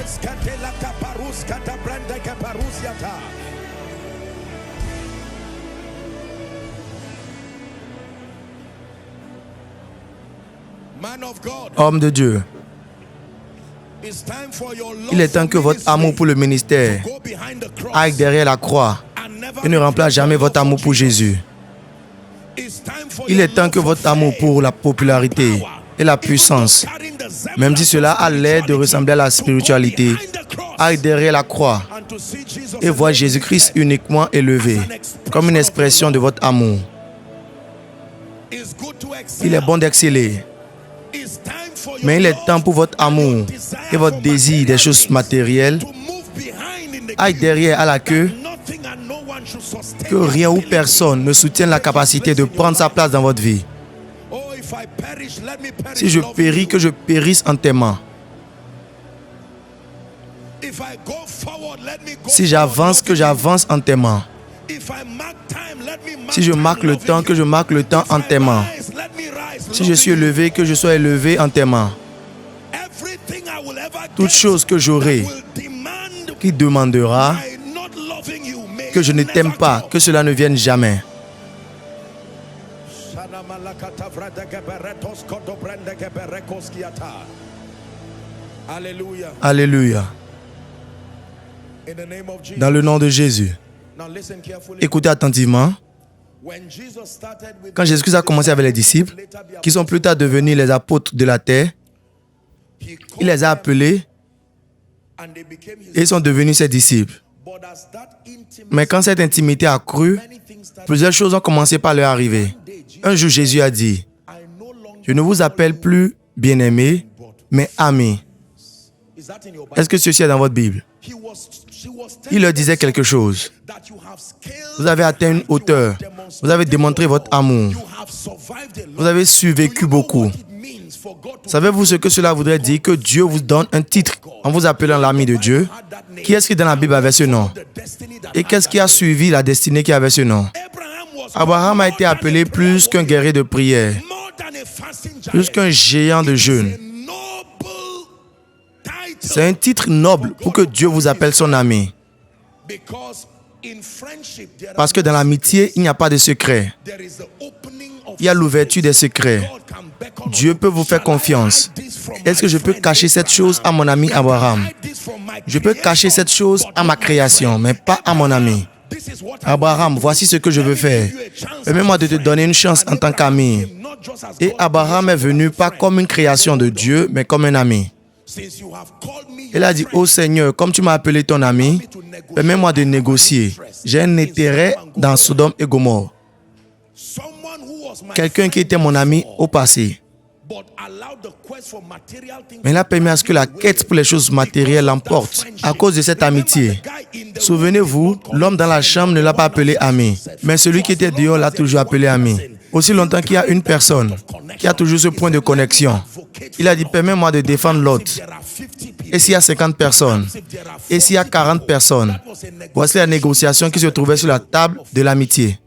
Homme de Dieu, il est temps que votre amour pour le ministère aille derrière la croix et ne remplace jamais votre amour pour Jésus. Il est temps que votre amour pour la popularité et la puissance, même si cela a l'air de ressembler à la spiritualité, aille derrière la croix et voit Jésus-Christ uniquement élevé comme une expression de votre amour. Il est bon d'exceller, mais il est temps pour votre amour et votre désir des choses matérielles aille derrière à la queue, que rien ou personne ne soutienne la capacité de prendre sa place dans votre vie. Si je péris, que je périsse en t'aimant. Si j'avance, que j'avance en t'aimant. Si je marque le temps, que je marque le temps en t'aimant. Si je suis élevé, que je sois élevé en t'aimant. Toute chose que j'aurai qui demandera que je ne t'aime pas, que cela ne vienne jamais. Alléluia. Dans le nom de Jésus. Écoutez attentivement. Quand Jésus a commencé avec les disciples, qui sont plus tard devenus les apôtres de la terre, il les a appelés et ils sont devenus ses disciples. Mais quand cette intimité a cru, plusieurs choses ont commencé par leur arriver. Un jour, Jésus a dit, « Je ne vous appelle plus bien-aimés, mais amis. » Est-ce que ceci est dans votre Bible? Il leur disait quelque chose. Vous avez atteint une hauteur. Vous avez démontré votre amour. Vous avez survécu beaucoup. Savez-vous ce que cela voudrait dire? Que Dieu vous donne un titre en vous appelant l'ami de Dieu. Qui est-ce qui dans la Bible avait ce nom? Et qu'est-ce qui a suivi la destinée qui avait ce nom? Abraham a été appelé plus qu'un guerrier de prière, plus qu'un géant de jeûne. C'est un titre noble pour que Dieu vous appelle son ami. Parce que dans l'amitié, il n'y a pas de secret. Il y a l'ouverture des secrets. Dieu peut vous faire confiance. Est-ce que je peux cacher cette chose à mon ami Abraham? Je peux cacher cette chose à ma création, mais pas à mon ami. Abraham, voici ce que je veux faire. Permets-moi de te donner une chance en tant qu'ami. Et Abraham est venu pas comme une création de Dieu, mais comme un ami. Il a dit, « Oh Seigneur, comme tu m'as appelé ton ami, permets-moi de négocier. J'ai un intérêt dans Sodome et Gomorrhe. » Quelqu'un qui était mon ami au passé. Mais il a permis à ce que la quête pour les choses matérielles l'emporte à cause de cette amitié. Souvenez-vous, l'homme dans la chambre ne l'a pas appelé ami, mais celui qui était dehors l'a toujours appelé ami. Aussi longtemps qu'il y a une personne qui a toujours ce point de connexion, il a dit, permets-moi de défendre l'autre. Et s'il y a 50 personnes, et s'il y a 40 personnes, voici la négociation qui se trouvait sur la table de l'amitié.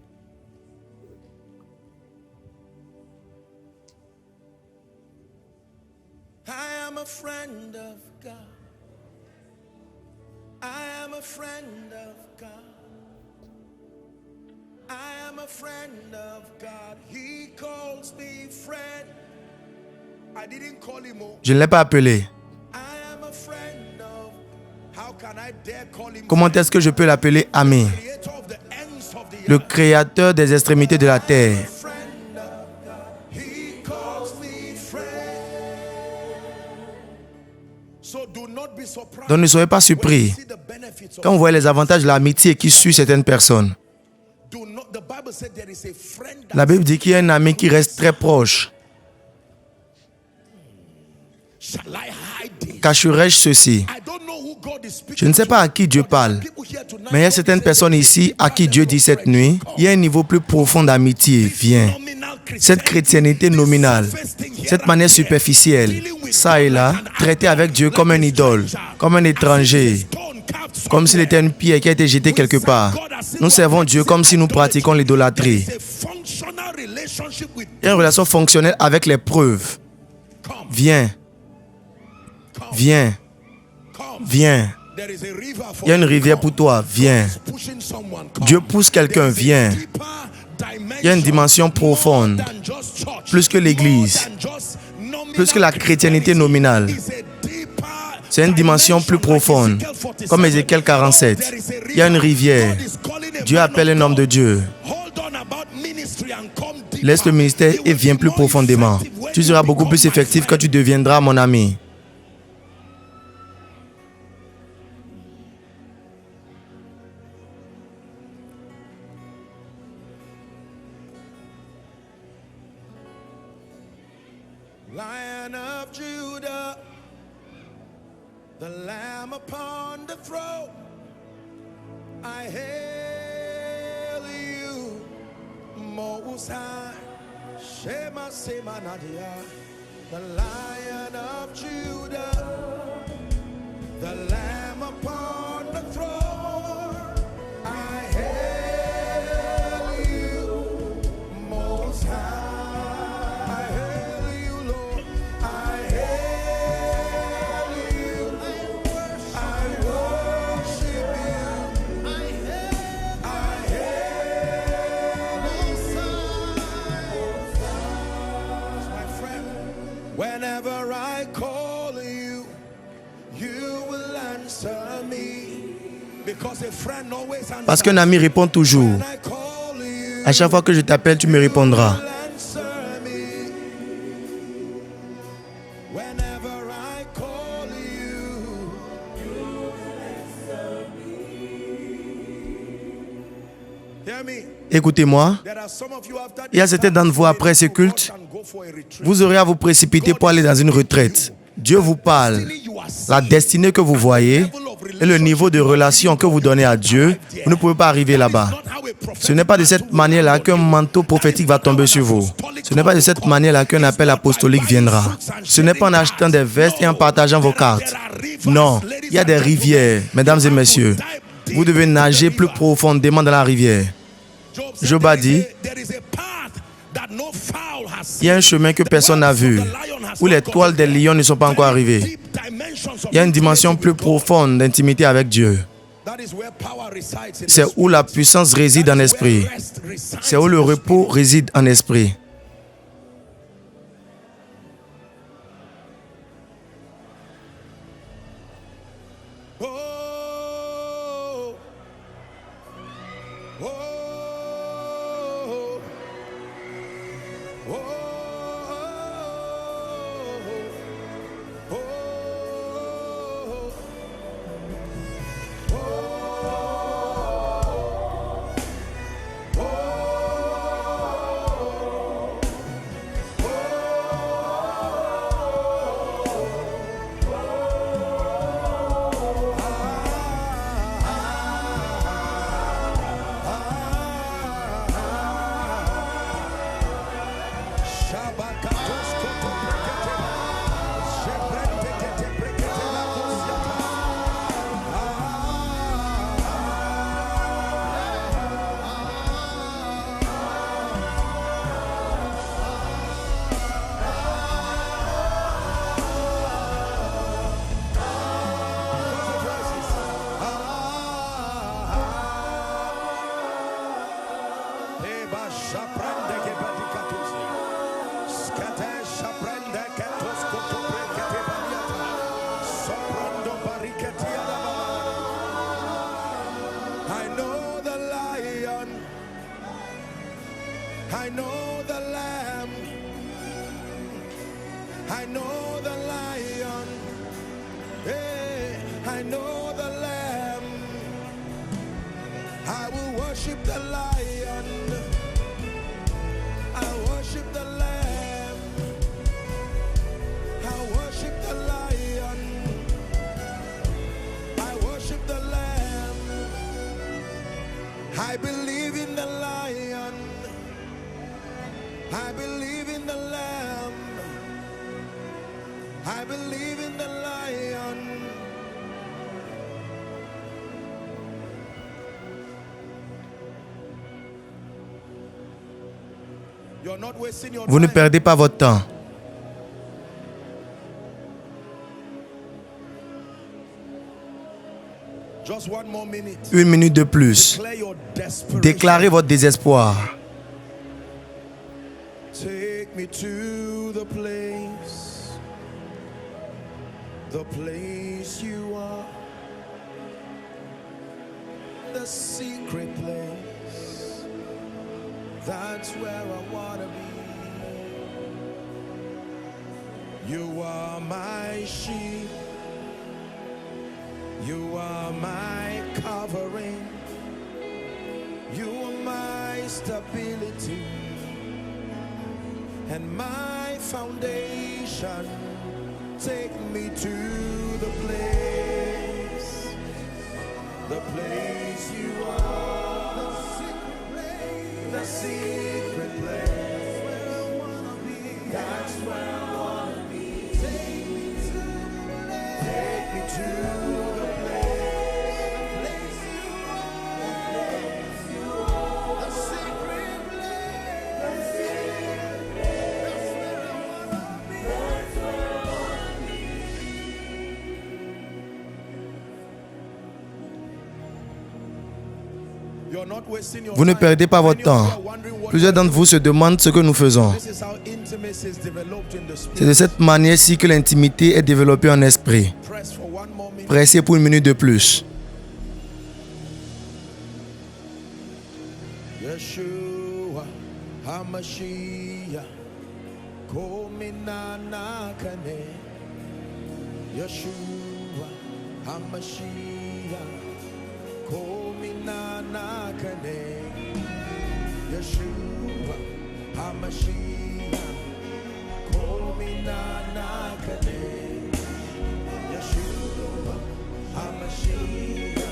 Je ne l'ai pas appelé. Comment est-ce que je peux l'appeler ami? Le créateur des extrémités de la terre. Donc ne soyez pas surpris quand vous voyez les avantages de l'amitié qui suit certaines personnes. La Bible dit qu'il y a un ami qui reste très proche. Cacherai-je ceci? Je ne sais pas à qui Dieu parle, mais il y a certaines personnes ici à qui Dieu dit cette nuit, il y a un niveau plus profond d'amitié. Viens. Cette chrétienté nominale, cette manière superficielle, ça et là, traiter avec Dieu comme un idole, comme un étranger, comme s'il était une pierre qui a été jetée quelque part. Nous servons Dieu comme si nous pratiquions l'idolâtrie. Il y a une relation fonctionnelle avec les preuves. Viens. Viens. Viens. Il y a une rivière pour toi. Viens. Dieu pousse quelqu'un. Viens. Il y a une dimension profonde. Plus que l'Église. Plus que la chrétienté nominale. C'est une dimension plus profonde. Comme Ézéchiel 47. Il y a une rivière. Dieu appelle un homme de Dieu. Laisse le ministère et viens plus profondément. Tu seras beaucoup plus effectif quand tu deviendras mon ami. Lion of Judah, the Lamb upon the throne, I hail you, Most High, Shema Sema Nadia, the Lion of Judah, the Lamb upon the throne, I hail you, Most High. Whenever I call you, you will answer me. Because a friend always answers. Parce qu'un ami répond toujours. À chaque fois que je t'appelle, tu me répondras. Écoutez-moi, il y a certains d'entre vous après ce culte, vous aurez à vous précipiter pour aller dans une retraite. Dieu vous parle. La destinée que vous voyez et le niveau de relation que vous donnez à Dieu, vous ne pouvez pas arriver là-bas. Ce n'est pas de cette manière-là qu'un manteau prophétique va tomber sur vous. Ce n'est pas de cette manière-là qu'un appel apostolique viendra. Ce n'est pas en achetant des vestes et en partageant vos cartes. Non, il y a des rivières, mesdames et messieurs. Vous devez nager plus profondément dans la rivière. Job a dit, il y a un chemin que personne n'a vu, où les toiles des lions ne sont pas encore arrivées. Il y a une dimension plus profonde d'intimité avec Dieu. C'est où la puissance réside en esprit. C'est où le repos réside en esprit. I know the Lamb. I know the Lion. Hey, I know the Lamb. I will worship the Lion. I worship the Lamb. I worship the I believe in the Lamb. I believe in the Lion. You're not wasting your Vous ne time. perdez pas votre temps. Just one more minute. 1 minute de plus. Declare your desperation. Déclarez votre désespoir. Take me to the place you are, the secret place. That's where I wanna be. You are my shield. You are my covering. You are my stability and my foundation. Take me to the place you are, the secret place where I wanna be. That's where I wanna be. Take me to the place you are, the secret place. That's where I wanna be. You're not wasting your Vous ne time. perdez pas votre Many of temps. you are wondering what Plusieurs d'entre vous se demandent ce que nous faisons. This is how intimacy is developed in the C'est de spirit. cette manière-ci que l'intimité est développée en esprit. Press for one more minute. Pressez pour 1 minute de plus. Yeshua HaMashiach Kominana Kane. Yeshua HaMashiach Kominana Kane. Yeshua HaMashiach Kominana Kane. Yeshua HaMashiach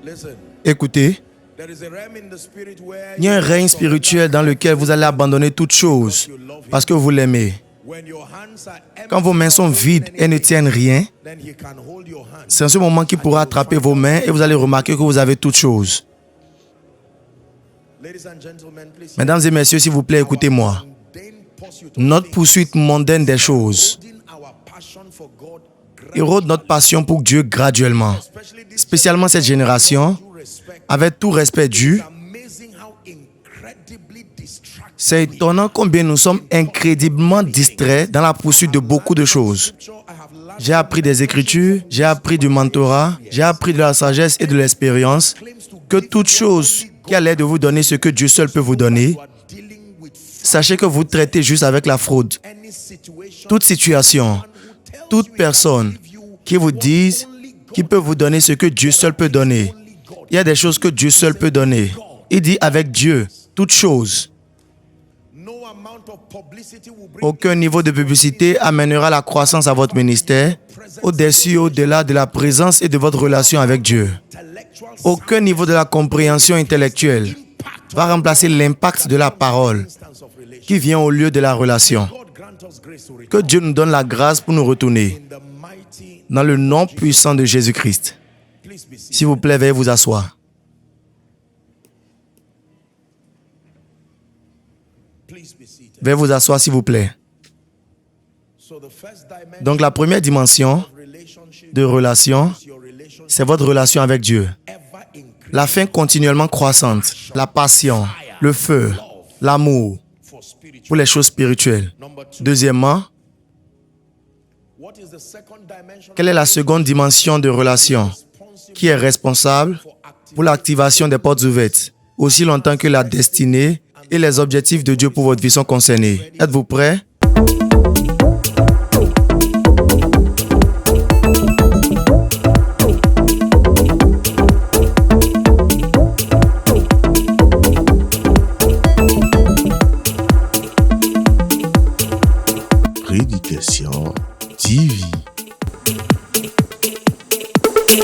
Listen, Écoutez, there is a realm in the spirit where il y a un règne spirituel dans lequel vous allez abandonner toute chose parce que vous l'aimez. when your hands are empty, Quand vos mains sont vides et ne tiennent rien, then he can hold your hand. c'est en ce moment qu'il pourra attraper vos mains et vous allez remarquer que vous avez toutes choses. Ladies and gentlemen, please. Mesdames et messieurs, s'il vous plaît, écoutez-moi. Notre poursuite mondaine des choses érode notre passion pour Dieu graduellement. Spécialement cette génération, avec tout respect dû, c'est étonnant combien nous sommes incroyablement distraits dans la poursuite de beaucoup de choses. J'ai appris des Écritures, j'ai appris du mentorat, j'ai appris de la sagesse et de l'expérience que toute chose qui a l'air de vous donner ce que Dieu seul peut vous donner, sachez que vous traitez juste avec la fraude. Toute situation, toute personne qui vous dise qu'il peut vous donner ce que Dieu seul peut donner. Il y a des choses que Dieu seul peut donner. Il dit avec Dieu, toutes choses. Aucun niveau de publicité amènera la croissance à votre ministère, au-dessus, au-delà de la présence et de votre relation avec Dieu. Aucun niveau de la compréhension intellectuelle va remplacer l'impact de la parole qui vient au lieu de la relation. Que Dieu nous donne la grâce pour nous retourner dans le nom puissant de Jésus-Christ. S'il vous plaît, veuillez vous asseoir. Veuillez vous asseoir, s'il vous plaît. Donc, la première dimension de relation, c'est votre relation avec Dieu. La faim continuellement croissante, la passion, le feu, l'amour pour les choses spirituelles. Deuxièmement, quelle est la seconde dimension de relation? qui est responsable pour l'activation des portes ouvertes, aussi longtemps que la destinée et les objectifs de Dieu pour votre vie sont concernés. Êtes-vous prêts?